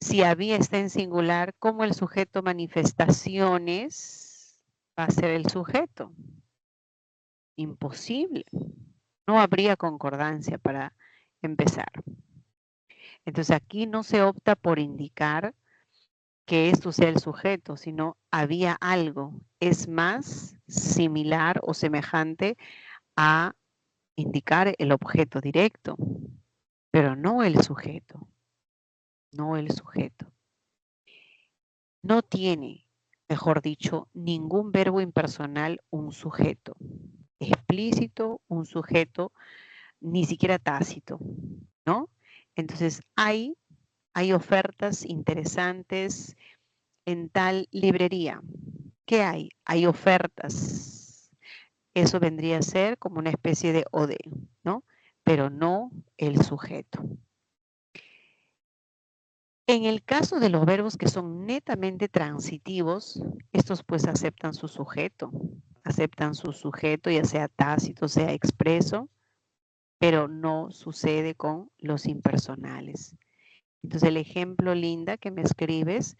si había está en singular, ¿cómo el sujeto manifestaciones va a ser el sujeto? Imposible. No habría concordancia para empezar. Entonces aquí no se opta por indicar que esto sea el sujeto, sino había algo. Es más similar o semejante a indicar el objeto directo, pero no el sujeto. No el sujeto. No tiene, mejor dicho, ningún verbo impersonal un sujeto explícito, un sujeto ni siquiera tácito, ¿no? Entonces hay ofertas interesantes en tal librería. ¿Qué hay? Hay ofertas. Eso vendría a ser como una especie de OD, ¿no? Pero no el sujeto. En el caso de los verbos que son netamente transitivos, estos pues aceptan su sujeto. Aceptan su sujeto, ya sea tácito, sea expreso, pero no sucede con los impersonales. Entonces el ejemplo, Linda, que me escribes,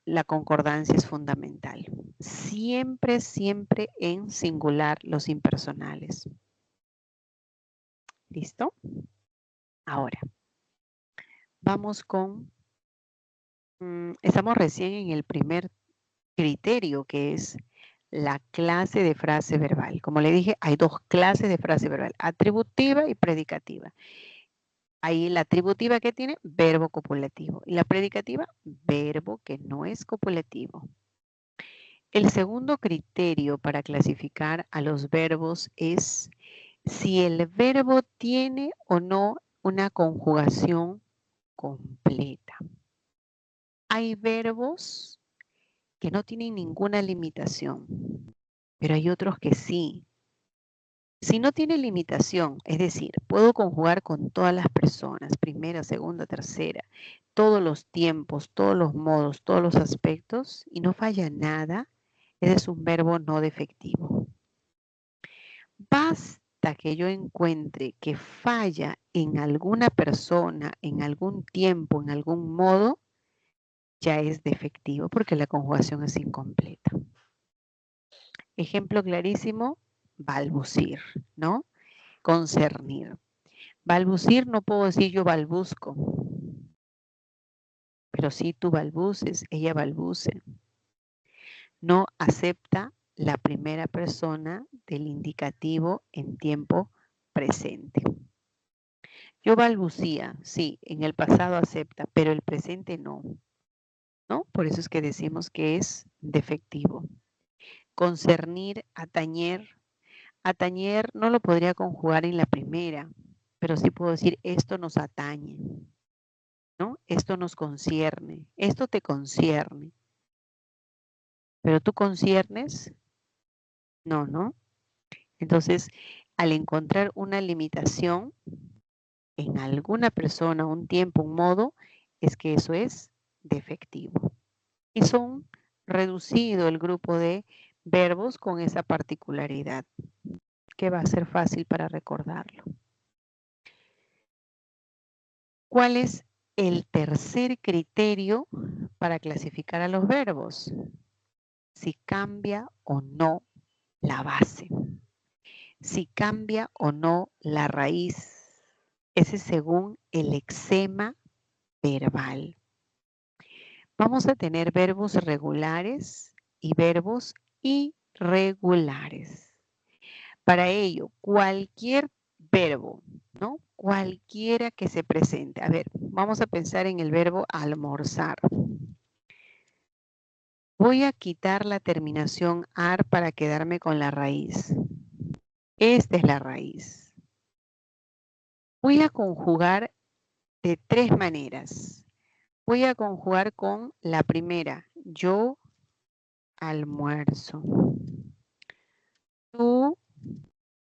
la concordancia es fundamental. Siempre, siempre en singular los impersonales. ¿Listo? Ahora, vamos con, estamos recién en el primer criterio, que es la clase de frase verbal. Como le dije, hay dos clases de frase verbal, atributiva y predicativa. Ahí la atributiva que tiene, verbo copulativo. Y la predicativa, verbo que no es copulativo. El segundo criterio para clasificar a los verbos es si el verbo tiene o no una conjugación completa. Hay verbos que no tienen ninguna limitación, pero hay otros que sí. Si no tiene limitación, es decir, puedo conjugar con todas las personas, primera, segunda, tercera, todos los tiempos, todos los modos, todos los aspectos, y no falla nada, ese es un verbo no defectivo. Basta que yo encuentre que falla en alguna persona, en algún tiempo, en algún modo, ya es defectivo porque la conjugación es incompleta. Ejemplo clarísimo, balbucir, ¿no? Concernir. Balbucir no puedo decir yo balbuzco, pero sí tú balbuces, ella balbuce. No acepta la primera persona del indicativo en tiempo presente. Yo balbucía, sí, en el pasado acepta, pero el presente no, ¿no? Por eso es que decimos que es defectivo. Concernir, atañer. Atañer no lo podría conjugar en la primera, pero sí puedo decir esto nos atañe, ¿no? Esto nos concierne, esto te concierne. Pero tú conciernes, no, ¿no? Entonces, al encontrar una limitación en alguna persona, un tiempo, un modo, es que eso es defectivo. Y son reducido el grupo de verbos con esa particularidad, que va a ser fácil para recordarlo. ¿Cuál es el tercer criterio para clasificar a los verbos? Si cambia o no la base. Si cambia o no la raíz. Ese es según el lexema verbal. Vamos a tener verbos regulares y verbos irregulares. Para ello, cualquier verbo, ¿no? Cualquiera que se presente. A ver, vamos a pensar en el verbo almorzar. Voy a quitar la terminación ar para quedarme con la raíz. Esta es la raíz. Voy a conjugar de tres maneras. Voy a conjugar con la primera. Yo almuerzo. Tú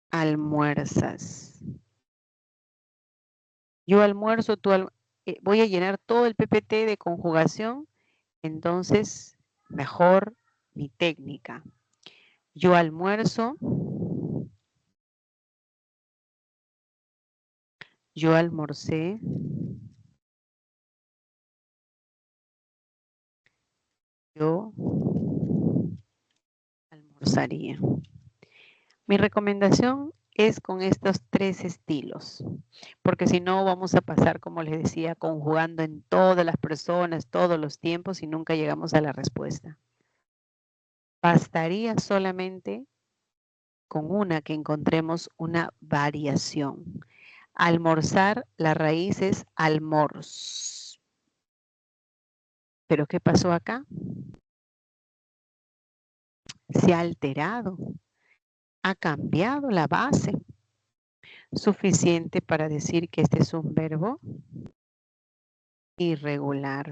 almuerzas. Yo almuerzo, voy a llenar todo el PPT de conjugación, entonces mejor mi técnica. Yo almuerzo. Yo almorcé. Yo almorzaría. Mi recomendación es con estos tres estilos, porque si no vamos a pasar, como les decía, conjugando en todas las personas, todos los tiempos y nunca llegamos a la respuesta. Bastaría solamente con una que encontremos una variación. Almorzar, la raíz es almorz. ¿Pero qué pasó acá? Se ha alterado, ha cambiado la base. Suficiente para decir que este es un verbo irregular.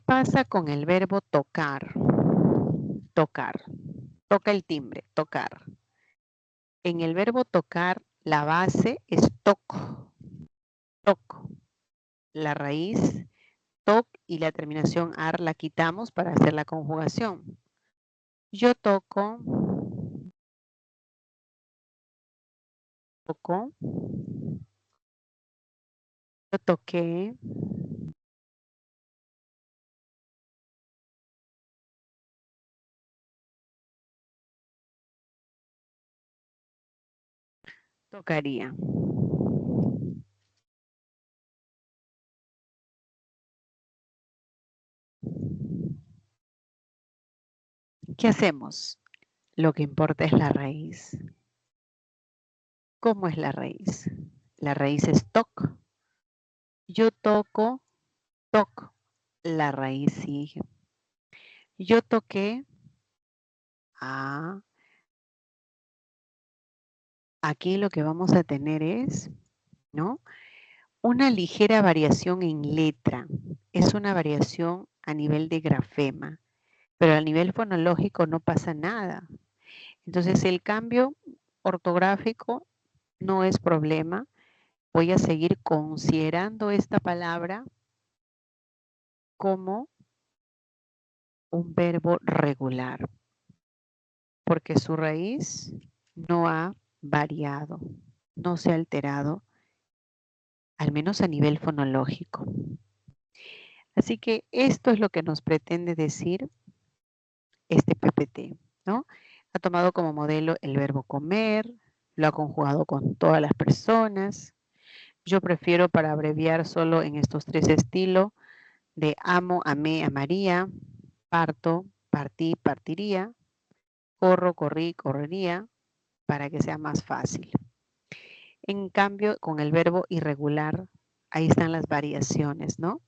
pasa con el verbo tocar? Tocar. Toca el timbre, tocar. En el verbo tocar, la base es toco. Toco. La raíz, toc, y la terminación ar la quitamos para hacer la conjugación. Yo toco. Toco. Yo toqué. Tocaría. ¿Qué hacemos? Lo que importa es la raíz. ¿Cómo es la raíz? La raíz es toc. Yo toco, toc. La raíz sigue. Yo toqué. Ah. Aquí lo que vamos a tener es, ¿no? Una ligera variación en letra. Es una variación a nivel de grafema, pero a nivel fonológico no pasa nada. Entonces el cambio ortográfico no es problema. Voy a seguir considerando esta palabra como un verbo regular, porque su raíz no ha variado, no se ha alterado, al menos a nivel fonológico. Así que esto es lo que nos pretende decir este PPT, ¿no? Ha tomado como modelo el verbo comer, lo ha conjugado con todas las personas. Yo prefiero, para abreviar, solo en estos tres estilos de amo, amé, amaría, parto, partí, partiría, corro, corrí, correría, para que sea más fácil. En cambio, con el verbo irregular, ahí están las variaciones, ¿no?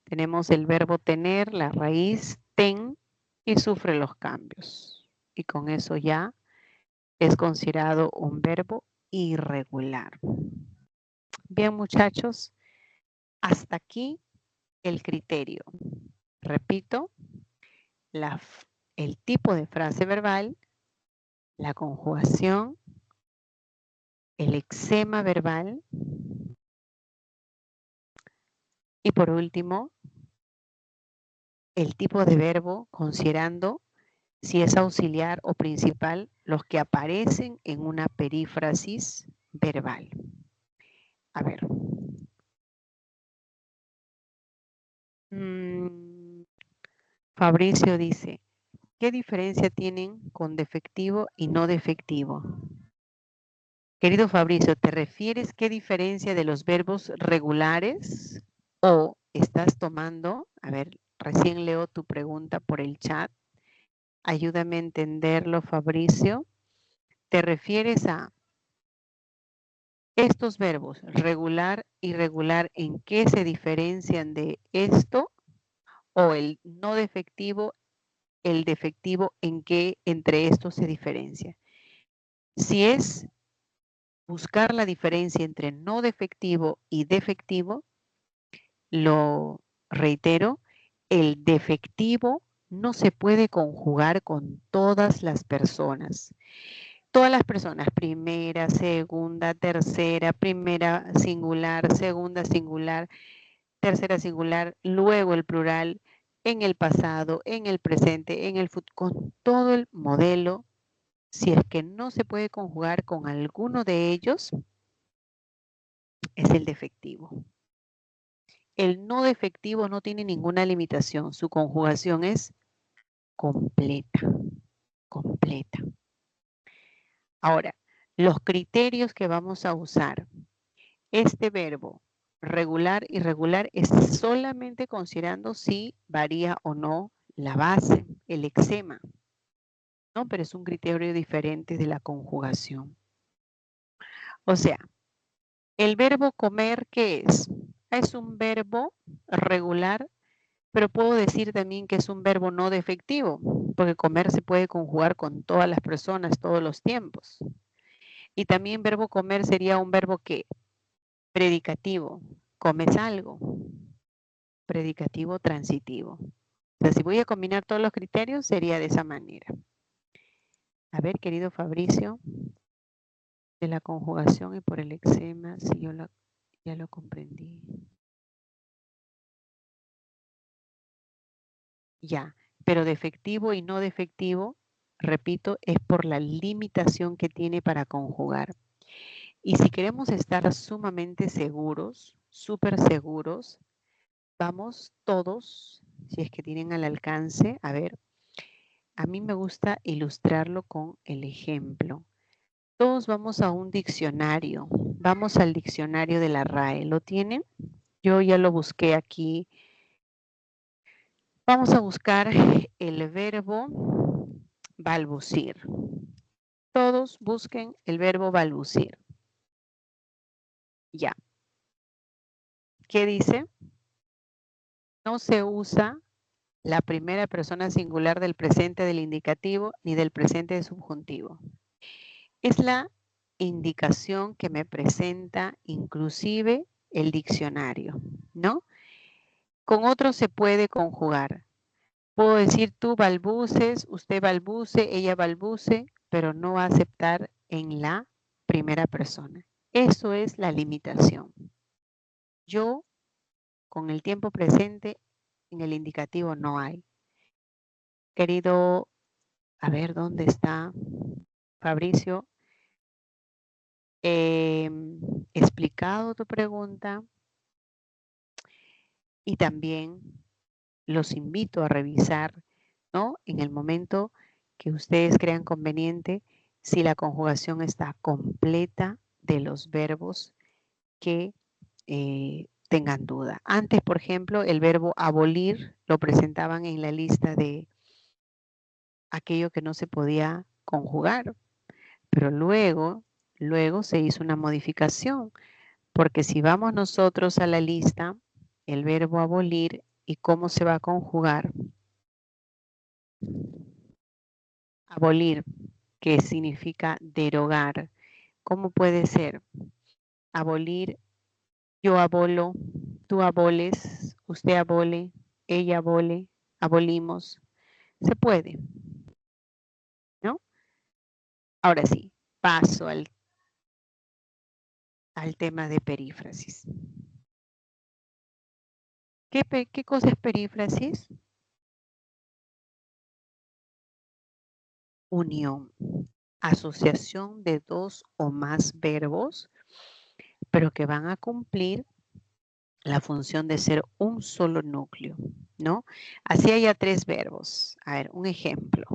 Tenemos el verbo tener, la raíz ten, y sufre los cambios. Y con eso ya es considerado un verbo irregular. Bien, muchachos, hasta aquí el criterio. Repito, el tipo de frase verbal, la conjugación, el lexema verbal y por último, el tipo de verbo considerando si es auxiliar o principal, los que aparecen en una perífrasis verbal. A ver. Fabricio dice, ¿qué diferencia tienen con defectivo y no defectivo? Querido Fabricio, ¿te refieres qué diferencia de los verbos regulares o estás tomando? A ver, recién leo tu pregunta por el chat. Ayúdame a entenderlo, Fabricio. ¿Te refieres a estos verbos, regular, irregular, en qué se diferencian de esto? ¿O el no defectivo, el defectivo, en qué entre estos se diferencia? Si es buscar la diferencia entre no defectivo y defectivo, lo reitero, el defectivo no se puede conjugar con todas las personas. Todas las personas, primera, segunda, tercera, primera singular, segunda singular, tercera singular, luego el plural, en el pasado, en el presente, en el futuro, con todo el modelo. Si es que no se puede conjugar con alguno de ellos, es el defectivo. El no defectivo no tiene ninguna limitación. Su conjugación es completa, completa. Ahora, los criterios que vamos a usar. Este verbo regular, irregular, es solamente considerando si varía o no la base, el lexema, ¿no? Pero es un criterio diferente de la conjugación. O sea, el verbo comer, ¿qué es? Es un verbo regular, pero puedo decir también que es un verbo no defectivo, porque comer se puede conjugar con todas las personas, todos los tiempos. Y también verbo comer sería un verbo que predicativo, comes algo. Predicativo transitivo. O sea, si voy a combinar todos los criterios, sería de esa manera. A ver, querido Fabricio, de la conjugación y por el eczema, si yo ya lo comprendí. Ya, pero defectivo y no defectivo, repito, es por la limitación que tiene para conjugar. Y si queremos estar sumamente seguros, súper seguros, vamos todos, si es que tienen al alcance, a ver, a mí me gusta ilustrarlo con el ejemplo. Todos vamos a un diccionario, vamos al diccionario de la RAE, ¿lo tienen? Yo ya lo busqué aquí. Vamos a buscar el verbo balbucir. Todos busquen el verbo balbucir. Ya. ¿Qué dice? No se usa la primera persona singular del presente del indicativo ni del presente del subjuntivo. Es la indicación que me presenta inclusive el diccionario, ¿no? Con otro se puede conjugar. Puedo decir tú balbuces, usted balbuce, ella balbuce, pero no va a aceptar en la primera persona. Eso es la limitación. Yo, con el tiempo presente, en el indicativo no hay. Querido, a ver, ¿dónde está Fabricio? Explicado tu pregunta y también los invito a revisar, ¿no? En el momento que ustedes crean conveniente, si la conjugación está completa de los verbos que tengan duda. Antes, por ejemplo, el verbo abolir lo presentaban en la lista de aquello que no se podía conjugar, pero luego se hizo una modificación, porque si vamos nosotros a la lista, el verbo abolir y cómo se va a conjugar, abolir, que significa derogar. ¿Cómo puede ser? Abolir, yo abolo, tú aboles, usted abole, ella abole, abolimos. Se puede, ¿no? Ahora sí, paso al tema de perífrasis. ¿Qué cosa es perífrasis? Unión, asociación de dos o más verbos, pero que van a cumplir la función de ser un solo núcleo, ¿no? Así haya tres verbos. A ver, un ejemplo.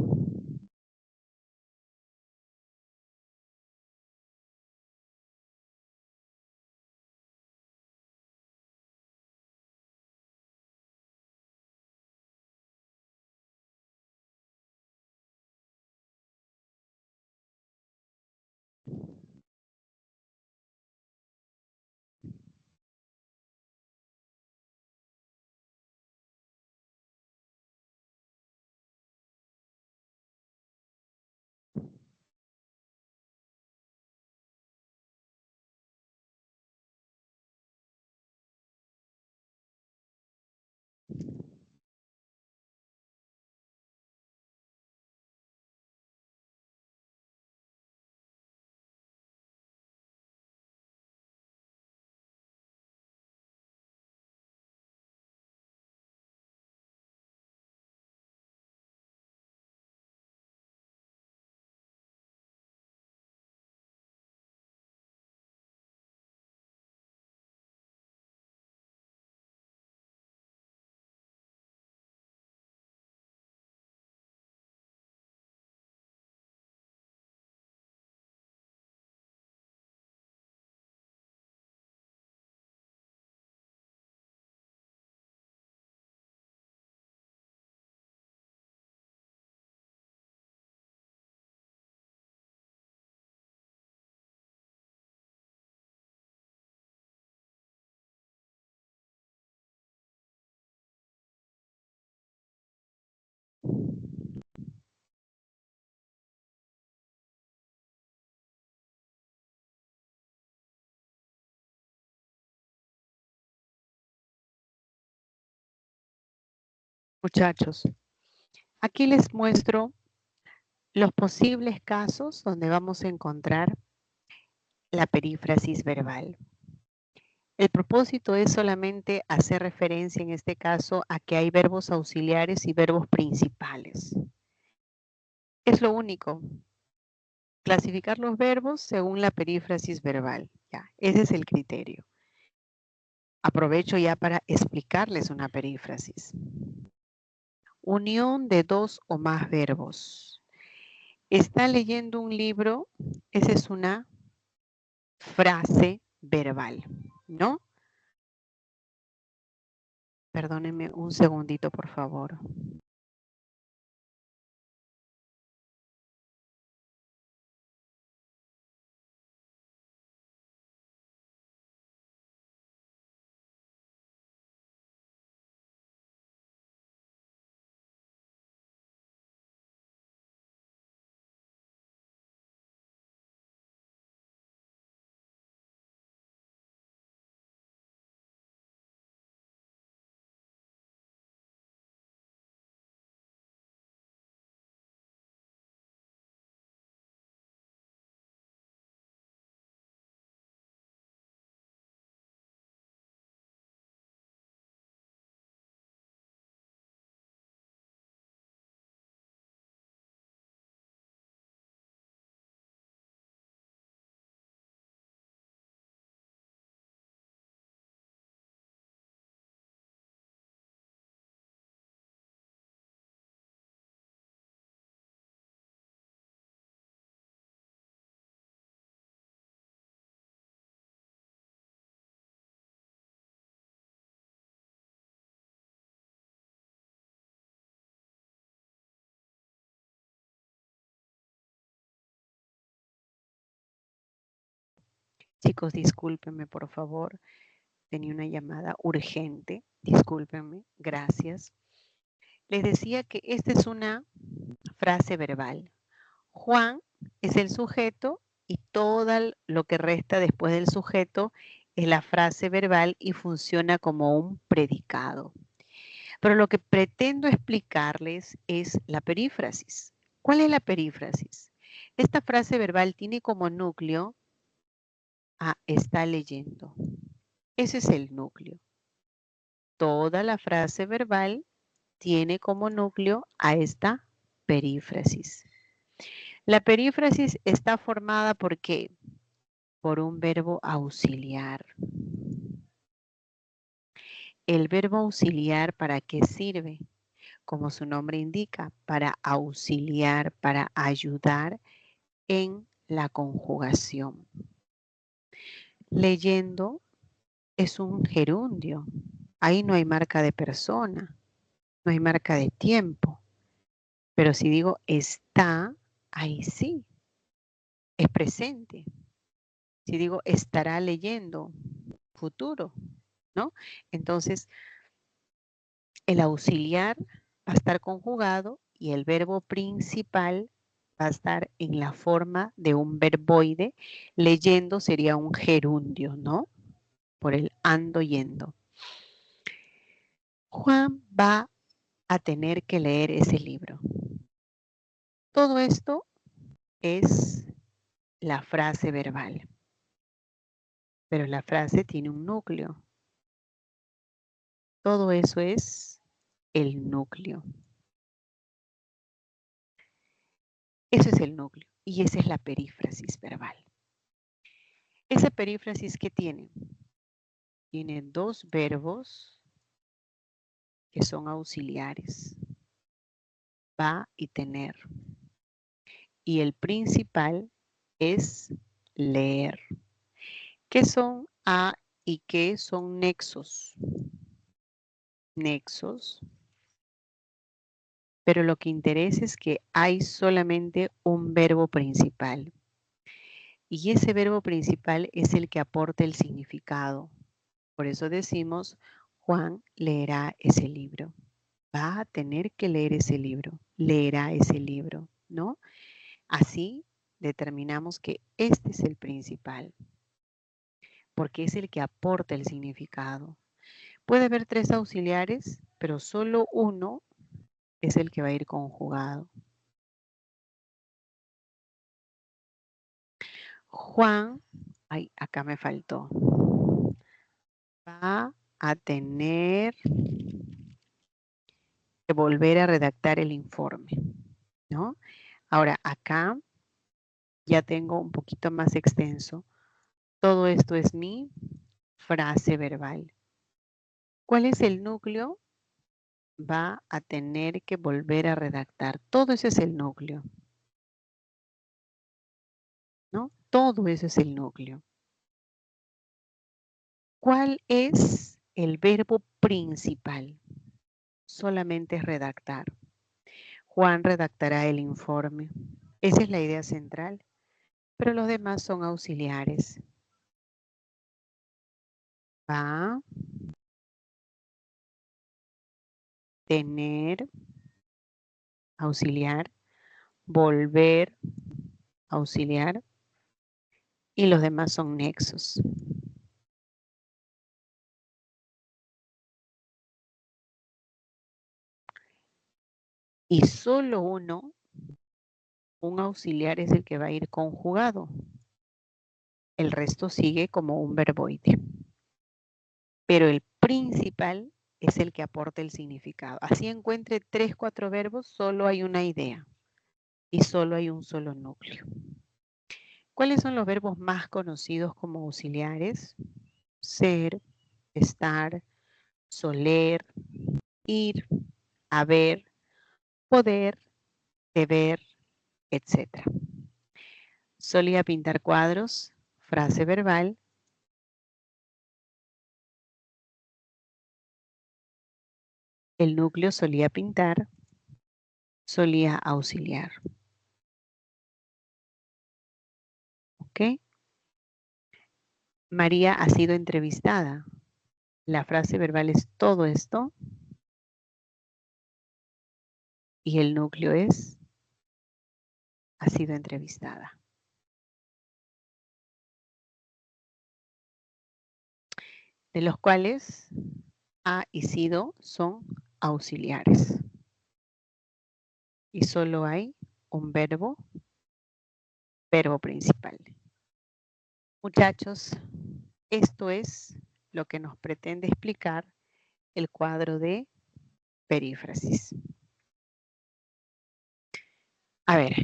Muchachos, aquí les muestro los posibles casos donde vamos a encontrar la perífrasis verbal. El propósito es solamente hacer referencia en este caso a que hay verbos auxiliares y verbos principales. Es lo único. Clasificar los verbos según la perífrasis verbal. Ya, ese es el criterio. Aprovecho ya para explicarles una perífrasis. Unión de dos o más verbos. Está leyendo un libro, esa es una frase verbal, ¿no? Perdónenme un segundito, por favor. Chicos, discúlpenme, por favor. Tenía una llamada urgente. Discúlpenme. Gracias. Les decía que esta es una frase verbal. Juan es el sujeto y todo lo que resta después del sujeto es la frase verbal y funciona como un predicado. Pero lo que pretendo explicarles es la perífrasis. ¿Cuál es la perífrasis? Esta frase verbal tiene como núcleo a está leyendo. Ese es el núcleo. Toda la frase verbal tiene como núcleo a esta perífrasis. La perífrasis está formada ¿por qué? Por un verbo auxiliar. El verbo auxiliar, ¿para qué sirve? Como su nombre indica, para auxiliar, para ayudar en la conjugación. Leyendo es un gerundio. Ahí no hay marca de persona, no hay marca de tiempo. Pero si digo está, ahí sí, es presente. Si digo estará leyendo, futuro, ¿no? Entonces, el auxiliar va a estar conjugado y el verbo principal va a estar en la forma de un verboide. Leyendo sería un gerundio, ¿no? Por el ando yendo. Juan va a tener que leer ese libro. Todo esto es la frase verbal. Pero la frase tiene un núcleo. Todo eso es el núcleo. Eso es el núcleo y esa es la perífrasis verbal. Esa perífrasis, ¿qué tiene? Tiene dos verbos que son auxiliares. Va y tener. Y el principal es leer. ¿Qué son a y qué son nexos? Nexos. Pero lo que interesa es que hay solamente un verbo principal. Y ese verbo principal es el que aporta el significado. Por eso decimos, Juan leerá ese libro. Va a tener que leer ese libro. Leerá ese libro, ¿no? Así determinamos que este es el principal, porque es el que aporta el significado. Puede haber tres auxiliares, pero solo uno es el que va a ir conjugado. Juan, ay, acá me faltó. Va a tener que volver a redactar el informe, ¿no? Ahora, acá ya tengo un poquito más extenso. Todo esto es mi frase verbal. ¿Cuál es el núcleo? Va a tener que volver a redactar. Todo eso es el núcleo, ¿no? Todo eso es el núcleo. ¿Cuál es el verbo principal? Solamente es redactar. Juan redactará el informe. Esa es la idea central, pero los demás son auxiliares. Va a tener, auxiliar, volver, auxiliar, y los demás son nexos. Y solo uno, un auxiliar, es el que va a ir conjugado. El resto sigue como un verboide. Pero el principal es el que aporta el significado. Así encuentre 3, 4 verbos, solo hay una idea y solo hay un solo núcleo. ¿Cuáles son los verbos más conocidos como auxiliares? Ser, estar, soler, ir, haber, poder, deber, etc. Solía pintar cuadros, frase verbal. El núcleo solía pintar, solía auxiliar. ¿Ok? María ha sido entrevistada. La frase verbal es todo esto y el núcleo es ha sido entrevistada. De los cuales ha y sido son auxiliares. Y solo hay un verbo principal. Muchachos, esto es lo que nos pretende explicar el cuadro de perífrasis. A ver,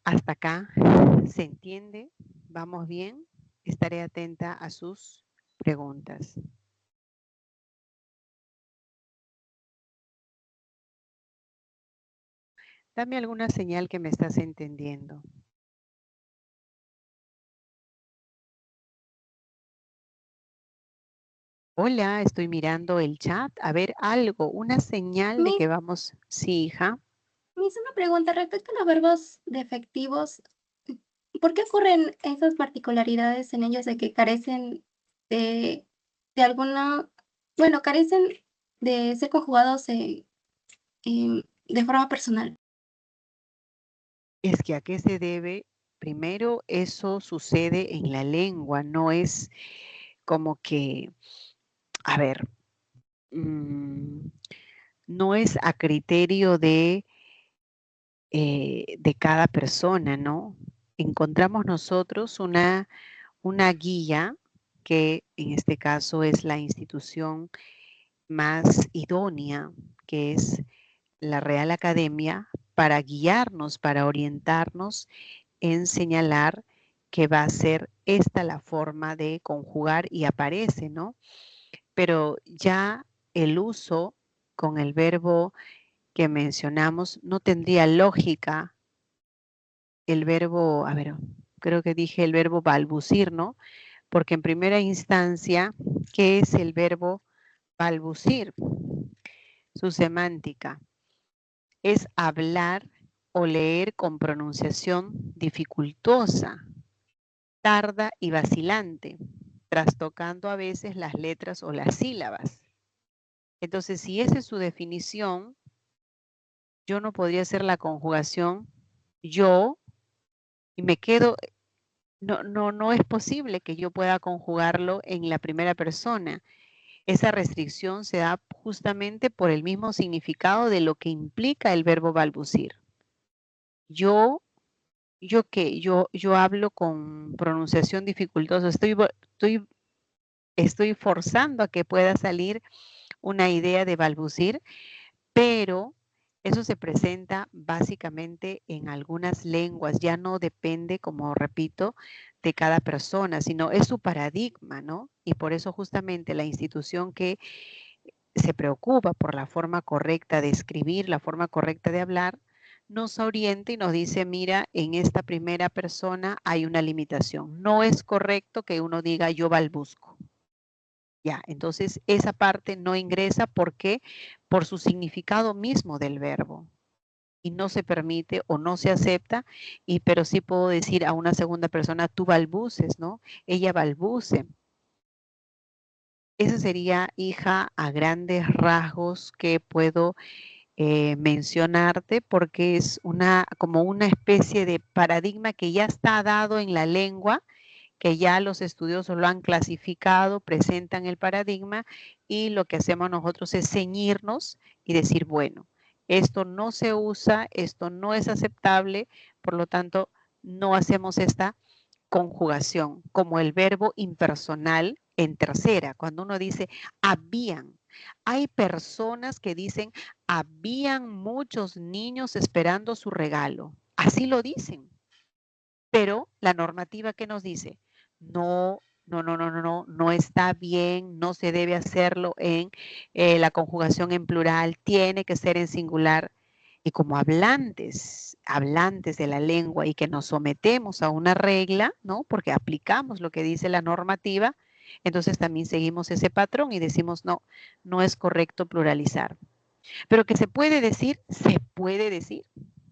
hasta acá, ¿se entiende? ¿Vamos bien? Estaré atenta a sus preguntas. Dame alguna señal que me estás entendiendo. Hola, estoy mirando el chat. A ver, algo, una señal de que vamos. Sí, hija. Me hizo una pregunta respecto a los verbos defectivos. ¿Por qué ocurren esas particularidades en ellos de que carecen de alguna, bueno, carecen de ser conjugados de forma personal? Es que a qué se debe. Primero, eso sucede en la lengua, no es como que, a ver, no es a criterio de cada persona, ¿no? Encontramos nosotros una guía que en este caso es la institución más idónea, que es la Real Academia, para guiarnos, para orientarnos en señalar que va a ser esta la forma de conjugar y aparece, ¿no? Pero ya el uso con el verbo que mencionamos no tendría lógica. El verbo, a ver, creo que dije el verbo balbucir, ¿no? Porque en primera instancia, ¿qué es el verbo balbucir? Su semántica es hablar o leer con pronunciación dificultosa, tarda y vacilante, trastocando a veces las letras o las sílabas. Entonces, si esa es su definición, yo no podría hacer la conjugación yo y me quedo, no es posible que yo pueda conjugarlo en la primera persona. Esa restricción se da justamente por el mismo significado de lo que implica el verbo balbucir. Yo hablo con pronunciación dificultosa, estoy forzando a que pueda salir una idea de balbucir, pero eso se presenta básicamente en algunas lenguas, ya no depende, como repito, de cada persona, sino es su paradigma, ¿no? Y por eso justamente la institución que se preocupa por la forma correcta de escribir, la forma correcta de hablar, nos orienta y nos dice, mira, en esta primera persona hay una limitación. No es correcto que uno diga yo balbuzco. Ya, entonces esa parte no ingresa. ¿Por qué? Por su significado mismo del verbo. Y no se permite o no se acepta, pero sí puedo decir a una segunda persona, tú balbuces, ¿no? Ella balbuce. Esa sería, hija, a grandes rasgos que puedo mencionarte, porque es como una especie de paradigma que ya está dado en la lengua, que ya los estudiosos lo han clasificado, presentan el paradigma, y lo que hacemos nosotros es ceñirnos y decir, bueno, esto no se usa, esto no es aceptable, por lo tanto, no hacemos esta conjugación, como el verbo impersonal en tercera, cuando uno dice habían. Hay personas que dicen habían muchos niños esperando su regalo. Así lo dicen. Pero la normativa que nos dice, no está bien, no se debe hacerlo en la conjugación en plural, tiene que ser en singular. Y como hablantes de la lengua y que nos sometemos a una regla, ¿no? Porque aplicamos lo que dice la normativa, entonces también seguimos ese patrón y decimos, no, no es correcto pluralizar. Pero que se puede decir, se puede decir.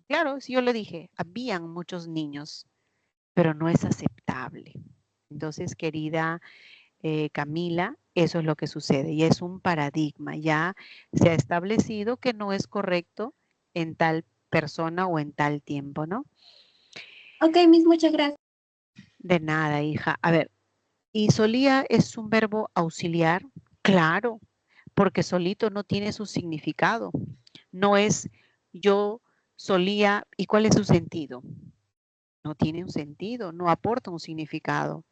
Claro, si yo lo dije, habían muchos niños, pero no es aceptable. Entonces, querida Camila, eso es lo que sucede y es un paradigma. Ya se ha establecido que no es correcto en tal persona o en tal tiempo, ¿no? Ok, Miss, muchas gracias. De nada, hija. A ver, ¿y solía es un verbo auxiliar? Claro, porque solito no tiene su significado. No es yo solía, ¿y cuál es su sentido? No tiene un sentido, no aporta un significado.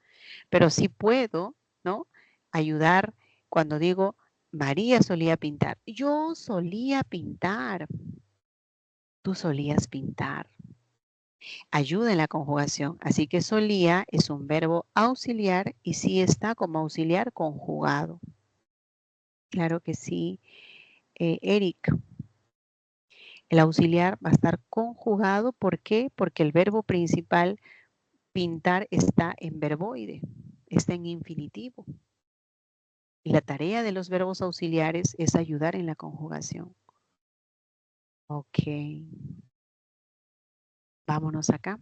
Pero sí puedo, ¿no? Ayudar cuando digo, María solía pintar. Yo solía pintar. Tú solías pintar. Ayuda en la conjugación. Así que solía es un verbo auxiliar y sí está como auxiliar conjugado. Claro que sí, Eric. El auxiliar va a estar conjugado. ¿Por qué? Porque el verbo principal, pintar, está en verboide, está en infinitivo. Y la tarea de los verbos auxiliares es ayudar en la conjugación. Ok. Vámonos acá.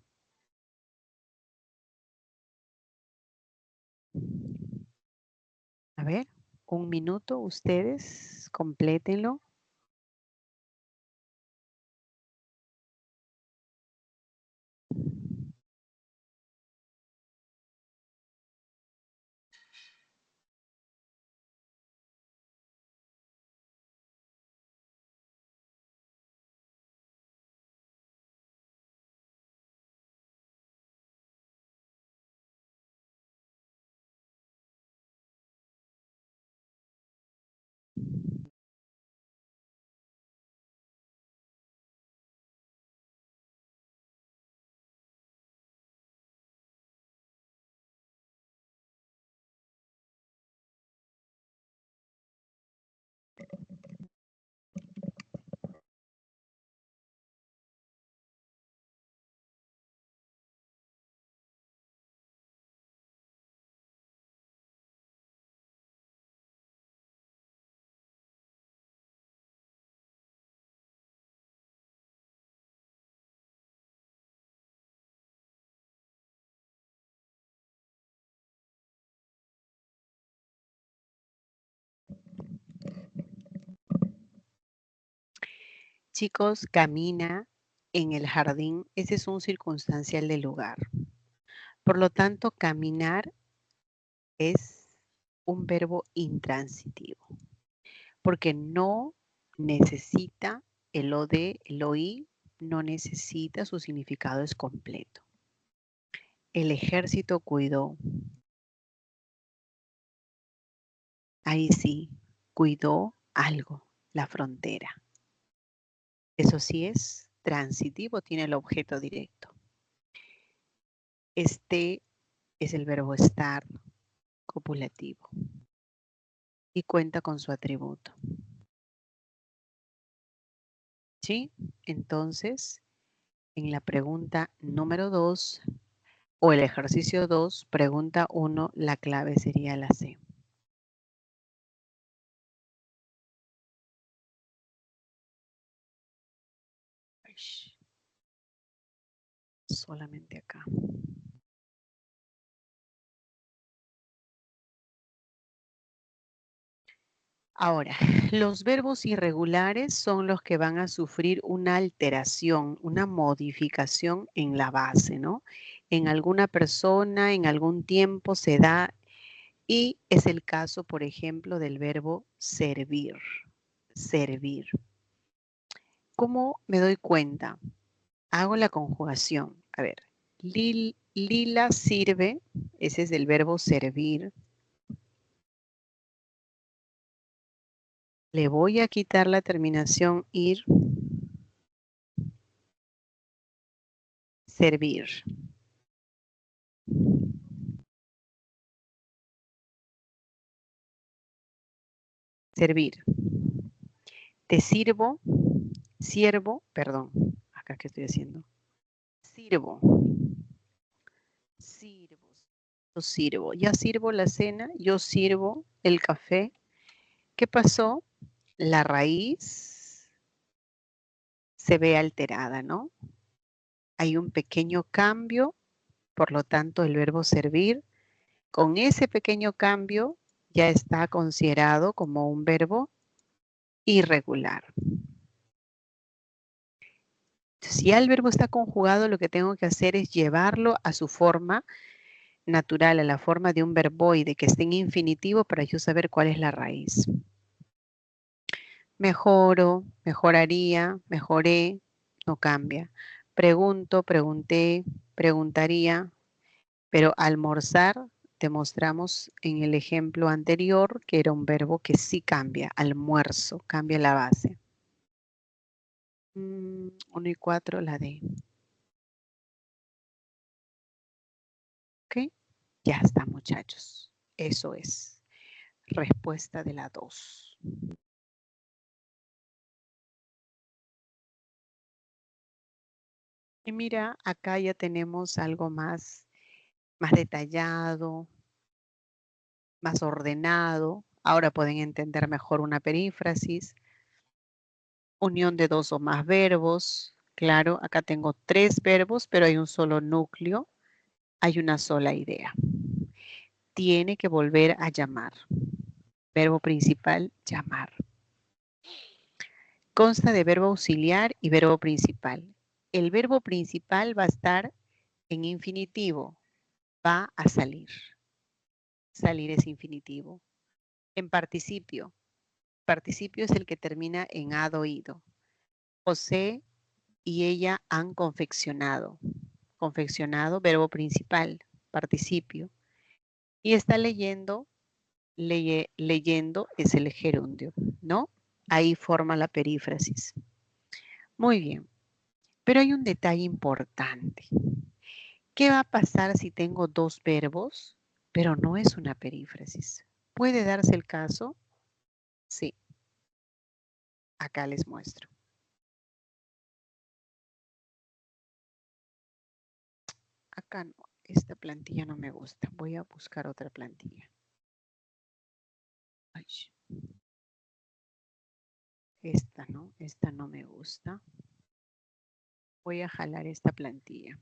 A ver, un minuto, ustedes, complétenlo. Chicos, camina en el jardín. Ese es un circunstancial del lugar. Por lo tanto, caminar es un verbo intransitivo, porque no necesita el OD, el OI, no necesita, su significado es completo. El ejército cuidó. Ahí sí, cuidó algo, la frontera. Eso sí es transitivo, tiene el objeto directo. Este es el verbo estar, copulativo, y cuenta con su atributo. ¿Sí? Entonces, en la pregunta número 2 o el ejercicio 2, pregunta 1, la clave sería la C. Solamente acá. Ahora, los verbos irregulares son los que van a sufrir una alteración, una modificación en la base, ¿no? En alguna persona, en algún tiempo se da, y es el caso, por ejemplo, del verbo servir. Servir. ¿Cómo me doy cuenta? Hago la conjugación. A ver, Lila sirve, ese es el verbo servir. Le voy a quitar la terminación ir. Servir. Servir. Te sirvo, siervo, perdón, acá que estoy haciendo. Sirvo. Sirvo. Yo sirvo. Ya sirvo la cena, yo sirvo el café. ¿Qué pasó? La raíz se ve alterada, ¿no? Hay un pequeño cambio, por lo tanto el verbo servir, con ese pequeño cambio ya está considerado como un verbo irregular. Si ya el verbo está conjugado, lo que tengo que hacer es llevarlo a su forma natural, a la forma de un verboide que esté en infinitivo para yo saber cuál es la raíz. Mejoro, mejoraría, mejoré, no cambia. Pregunto, pregunté, preguntaría, pero almorzar demostramos en el ejemplo anterior que era un verbo que sí cambia, almuerzo, cambia la base. 1 y 4, la D. ¿Ok? Ya está, muchachos. Eso es. Respuesta de la 2. Y mira, acá ya tenemos algo más detallado, más ordenado. Ahora pueden entender mejor una perífrasis. Unión de dos o más verbos. Claro, acá tengo 3 verbos, pero hay un solo núcleo. Hay una sola idea. Tiene que volver a llamar. Verbo principal, llamar. Consta de verbo auxiliar y verbo principal. El verbo principal va a estar en infinitivo. Va a salir. Salir es infinitivo. En participio. Participio es el que termina en ado ido. José y ella han confeccionado. Confeccionado, verbo principal, participio. Y está leyendo, leyendo es el gerundio, ¿no? Ahí forma la perífrasis. Muy bien, pero hay un detalle importante. ¿Qué va a pasar si tengo 2 verbos, pero no es una perífrasis? ¿Puede darse el caso? Sí. Acá les muestro. Acá no, esta plantilla no me gusta. Voy a buscar otra plantilla. Ay. Esta no me gusta. Voy a jalar esta plantilla.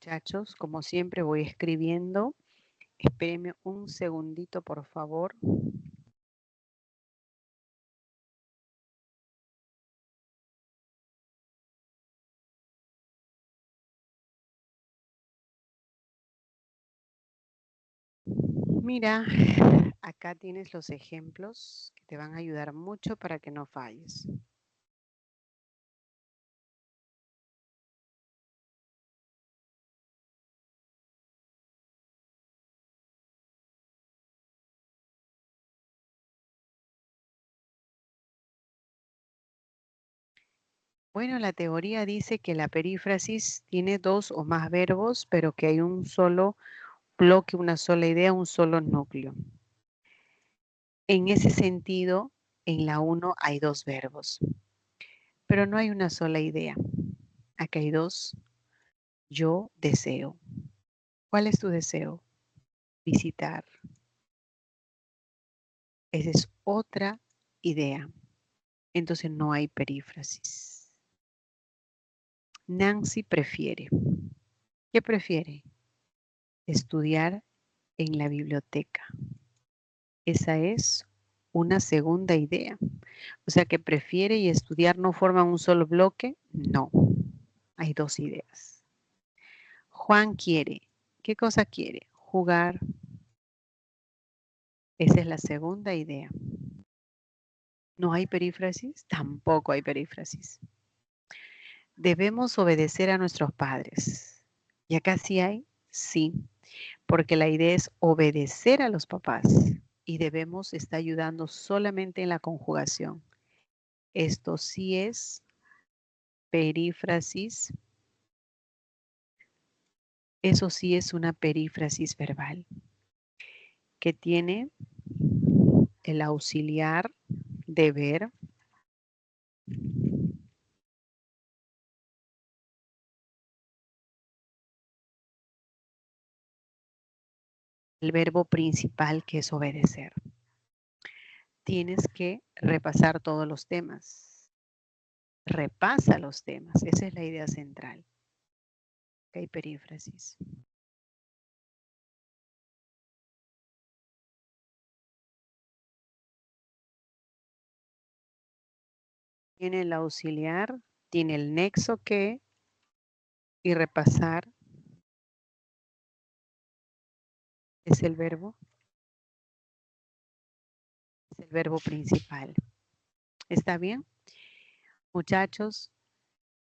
Muchachos, como siempre voy escribiendo. Espérenme un segundito, por favor. Mira, acá tienes los ejemplos que te van a ayudar mucho para que no falles. Bueno, la teoría dice que la perífrasis tiene dos o más verbos, pero que hay un solo bloque, una sola idea, un solo núcleo. En ese sentido, en la 1 hay dos verbos, pero no hay una sola idea. Acá hay dos. Yo deseo. ¿Cuál es tu deseo? Visitar. Esa es otra idea. Entonces no hay perífrasis. Nancy prefiere. ¿Qué prefiere? Estudiar en la biblioteca. Esa es una segunda idea. O sea que prefiere y estudiar no forman un solo bloque. No, hay dos ideas. Juan quiere. ¿Qué cosa quiere? Jugar. Esa es la segunda idea. ¿No hay perífrasis? Tampoco hay perífrasis. Debemos obedecer a nuestros padres. ¿Y acá sí hay? Sí, porque la idea es obedecer a los papás y debemos estar ayudando solamente en la conjugación. Esto sí es perífrasis. Eso sí es una perífrasis verbal que tiene el auxiliar deber, el verbo principal que es obedecer. Tienes que repasar todos los temas. Repasa los temas. Esa es la idea central. Hay perífrasis. Tiene el auxiliar, tiene el nexo que y repasar es el verbo principal. ¿Está bien? Muchachos,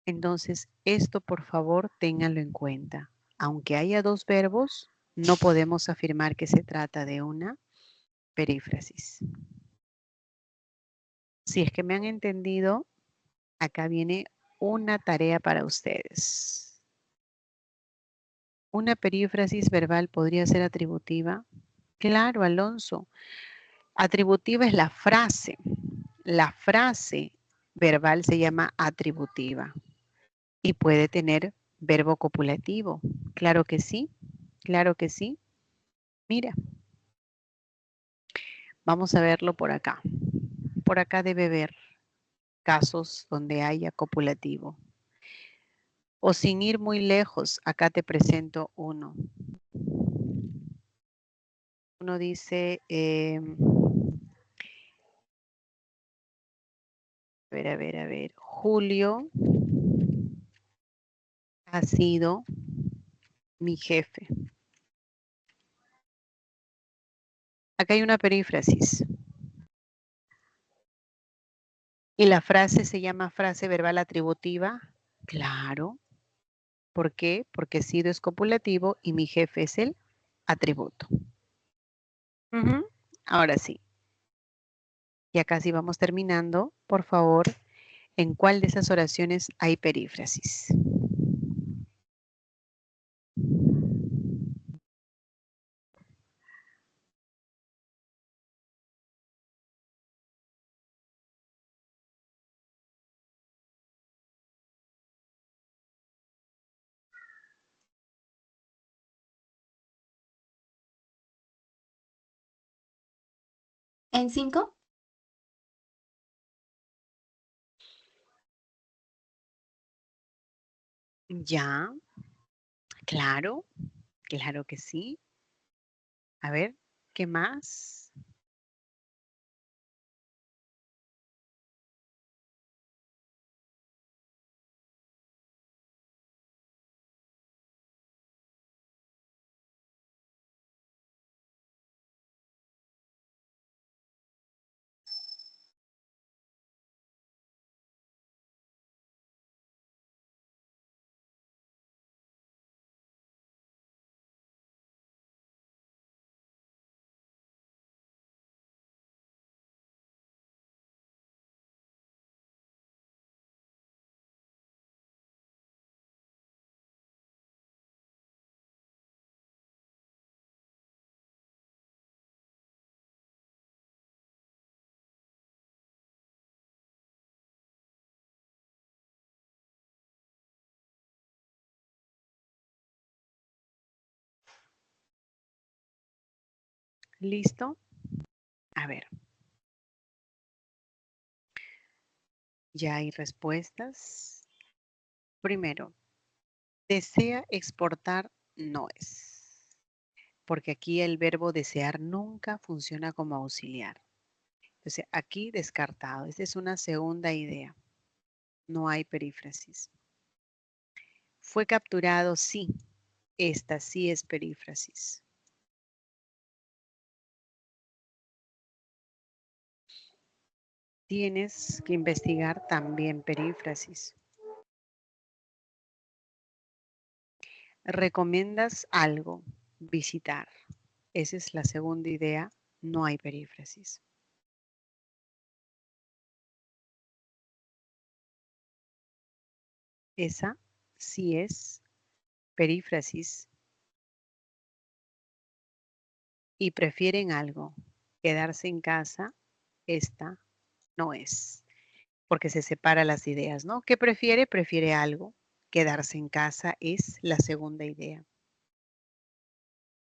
entonces esto por favor ténganlo en cuenta. Aunque haya dos verbos, no podemos afirmar que se trata de una perífrasis. Si es que me han entendido, acá viene una tarea para ustedes. ¿Una perífrasis verbal podría ser atributiva? Claro, Alonso. Atributiva es la frase. La frase verbal se llama atributiva y puede tener verbo copulativo. Claro que sí, claro que sí. Mira, vamos a verlo por acá. Por acá debe haber casos donde haya copulativo. O sin ir muy lejos, acá te presento uno. Uno dice, a ver, Julio ha sido mi jefe. Acá hay una perífrasis. ¿Y la frase se llama frase verbal atributiva? Claro. ¿Por qué? Porque sido es copulativo y mi jefe es el atributo. Ahora sí. Ya casi vamos terminando. Por favor, ¿en cuál de esas oraciones hay perífrasis? ¿En 5? Ya. Claro, claro que sí. A ver, ¿qué más? ¿Listo? A ver, ya hay respuestas. Primero, desea exportar no es, porque aquí el verbo desear nunca funciona como auxiliar. Entonces, aquí descartado. Esta es una segunda idea. No hay perífrasis. Fue capturado, sí. Esta sí es perífrasis. Tienes que investigar también perífrasis. Recomiendas algo, visitar. Esa es la segunda idea. No hay perífrasis. Esa sí es perífrasis. Y prefieren algo. Quedarse en casa, esta no es. Porque se separa las ideas, ¿no? ¿Qué prefiere? Prefiere algo. Quedarse en casa es la segunda idea.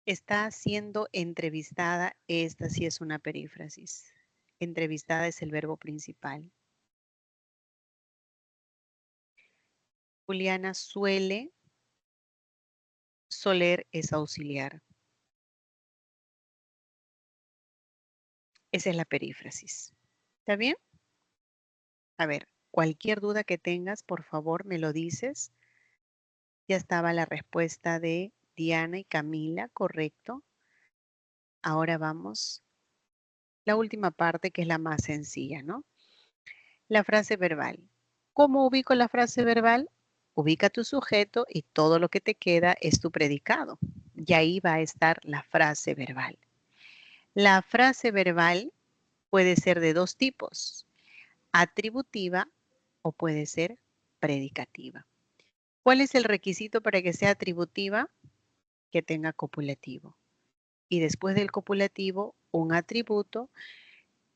Está siendo entrevistada, esta sí es una perífrasis. Entrevistada es el verbo principal. Juliana suele, soler es auxiliar. Esa es la perífrasis. ¿Está bien? A ver, cualquier duda que tengas, por favor, me lo dices. Ya estaba la respuesta de Diana y Camila, correcto. Ahora vamos. La última parte que es la más sencilla, ¿no? La frase verbal. ¿Cómo ubico la frase verbal? Ubica tu sujeto y todo lo que te queda es tu predicado. Y ahí va a estar la frase verbal. La frase verbal puede ser de dos tipos, atributiva o puede ser predicativa. ¿Cuál es el requisito para que sea atributiva? Que tenga copulativo. Y después del copulativo, un atributo.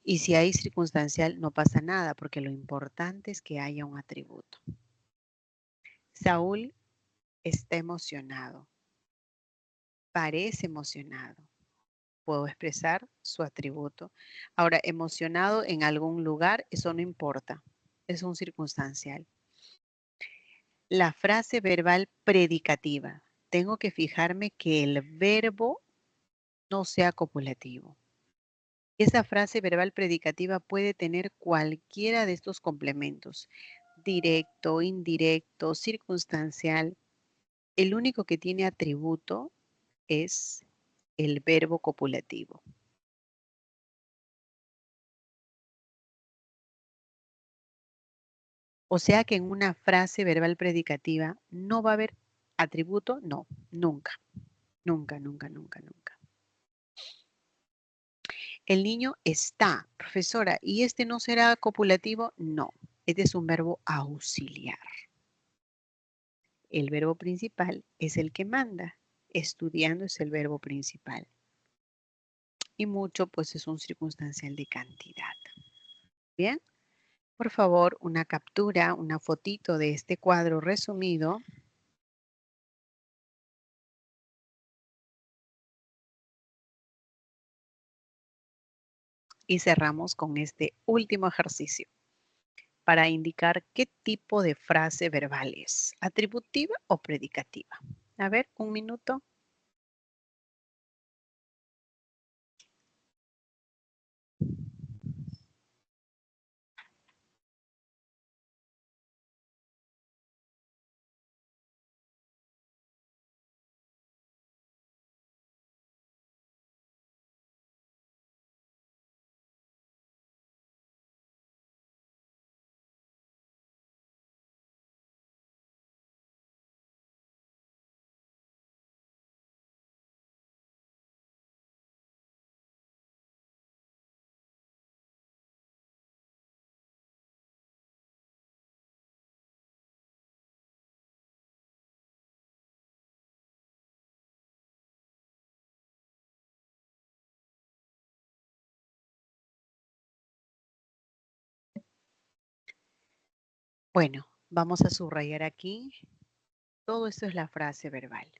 Y si hay circunstancial, no pasa nada, porque lo importante es que haya un atributo. Saúl está emocionado. Parece emocionado. Puedo expresar su atributo. Ahora, emocionado en algún lugar, eso no importa. Es un circunstancial. La frase verbal predicativa. Tengo que fijarme que el verbo no sea copulativo. Esa frase verbal predicativa puede tener cualquiera de estos complementos. Directo, indirecto, circunstancial. El único que tiene atributo es el verbo copulativo. O sea que en una frase verbal predicativa no va a haber atributo, no, nunca, nunca, nunca, nunca, nunca. El niño está, profesora, ¿y este no será copulativo? No, este es un verbo auxiliar. El verbo principal es el que manda. Estudiando es el verbo principal. Y mucho, pues es un circunstancial de cantidad. Bien, por favor, una captura, una fotito de este cuadro resumido. Y cerramos con este último ejercicio para indicar qué tipo de frase verbal es, atributiva o predicativa. A ver, un minuto. Bueno, vamos a subrayar aquí. Todo esto es la frase verbal.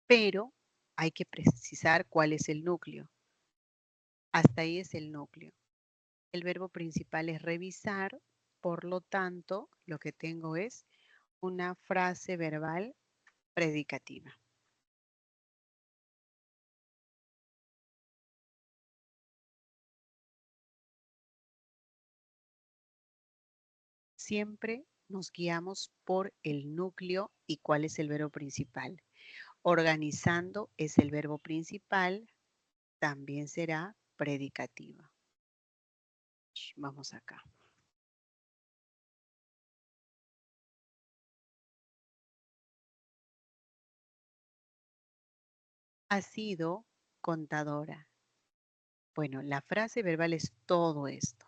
Pero hay que precisar cuál es el núcleo. Hasta ahí es el núcleo. El verbo principal es revisar, por lo tanto, lo que tengo es una frase verbal predicativa. Siempre nos guiamos por el núcleo y cuál es el verbo principal. Organizando es el verbo principal, también será predicativa. Vamos acá. Ha sido contadora. Bueno, la frase verbal es todo esto.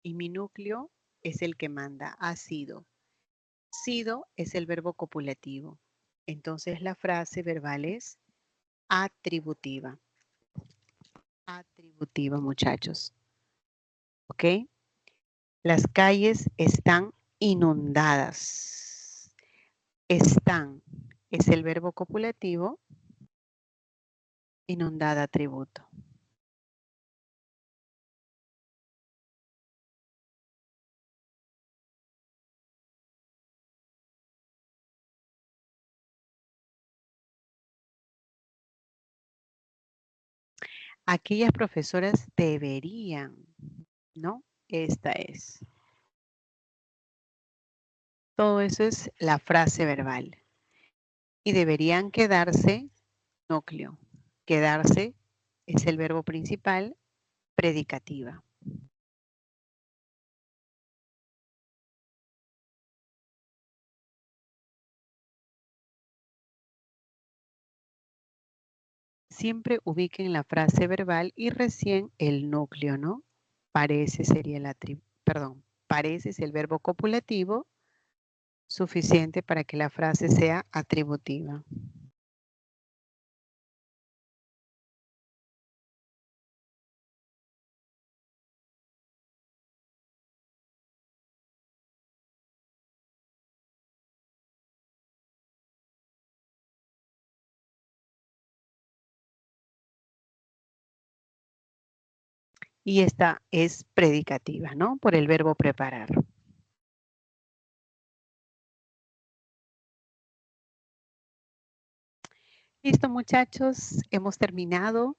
Y mi núcleo es el que manda. Ha sido. Sido es el verbo copulativo. Entonces la frase verbal es atributiva. Atributiva, muchachos. ¿Ok? Las calles están inundadas. Están es el verbo copulativo. Inundada, atributo. Aquellas profesoras deberían, ¿no? Esta es. Todo eso es la frase verbal. Y deberían quedarse, núcleo. Quedarse es el verbo principal, predicativa. Siempre ubiquen la frase verbal y recién el núcleo, ¿no? Parece sería el parece es el verbo copulativo suficiente para que la frase sea atributiva. Y esta es predicativa, ¿no? Por el verbo preparar. Listo, muchachos, hemos terminado.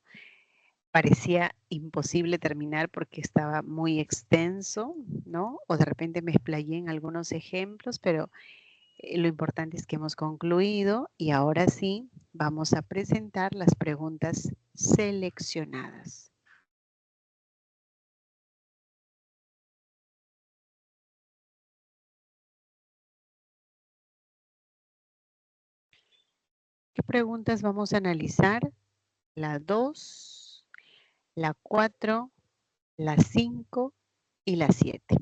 Parecía imposible terminar porque estaba muy extenso, ¿no? O de repente me explayé en algunos ejemplos, pero lo importante es que hemos concluido y ahora sí vamos a presentar las preguntas seleccionadas. ¿Qué preguntas vamos a analizar? La 2, la 4, la 5 y la 7.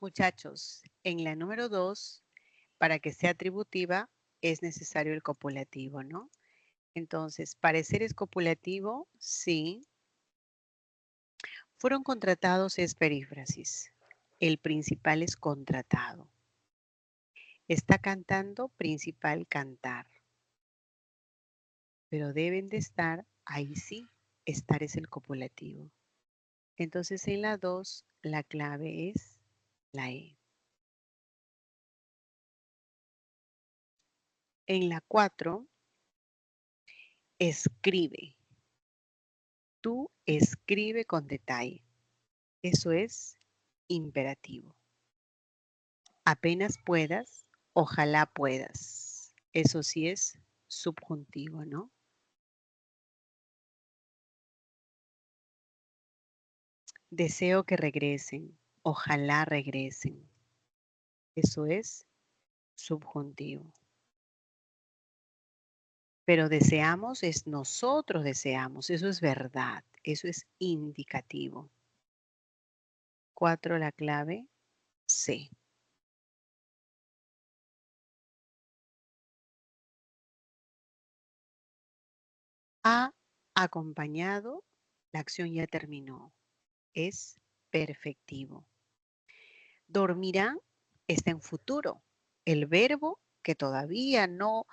Muchachos, en la número 2, para que sea atributiva, es necesario el copulativo, ¿no? Entonces, parecer es copulativo, sí. Fueron contratados es perífrasis. El principal es contratado. Está cantando, principal cantar. Pero deben de estar, ahí sí, estar es el copulativo. Entonces en la 2, la clave es la E. En la 4, escribe. Tú escribe con detalle. Eso es imperativo. Apenas puedas, ojalá puedas. Eso sí es subjuntivo, ¿no? Deseo que regresen. Ojalá regresen. Eso es subjuntivo. Pero deseamos es nosotros deseamos. Eso es verdad. Eso es indicativo. 4, la clave C. Ha acompañado, la acción ya terminó. Es perfectivo. Dormirán está en futuro. El verbo que todavía no,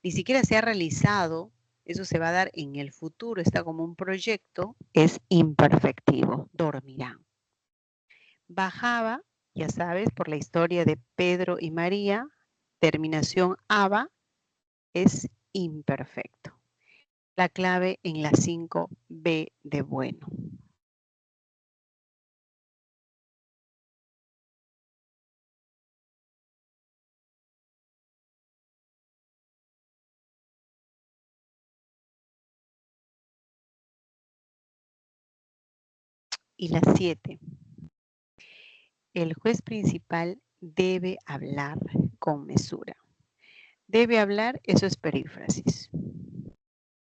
ni siquiera se ha realizado, eso se va a dar en el futuro, está como un proyecto, es imperfectivo. Dormirán. Bajaba, ya sabes, por la historia de Pedro y María, terminación aba es imperfecto. La clave en la 5B de bueno. Y la 7. El juez principal debe hablar con mesura. Debe hablar, eso es perífrasis.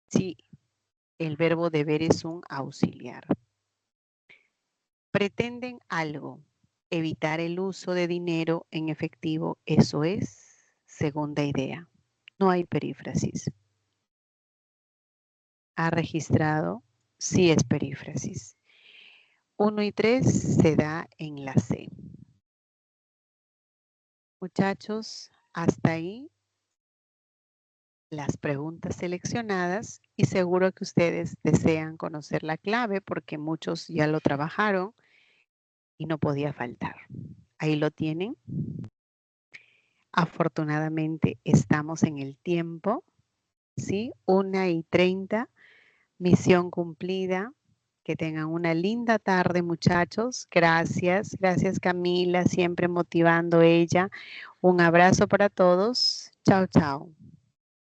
Sí, el verbo deber es un auxiliar. Pretenden algo, evitar el uso de dinero en efectivo, eso es segunda idea. No hay perífrasis. Ha registrado, sí es perífrasis. 1 y 3 se da en la C. Muchachos, hasta ahí las preguntas seleccionadas y seguro que ustedes desean conocer la clave porque muchos ya lo trabajaron y no podía faltar. Ahí lo tienen. Afortunadamente estamos en el tiempo, ¿sí? 1:30, misión cumplida. Que tengan una linda tarde, muchachos. Gracias, gracias Camila, siempre motivando ella. Un abrazo para todos. Chao, chao.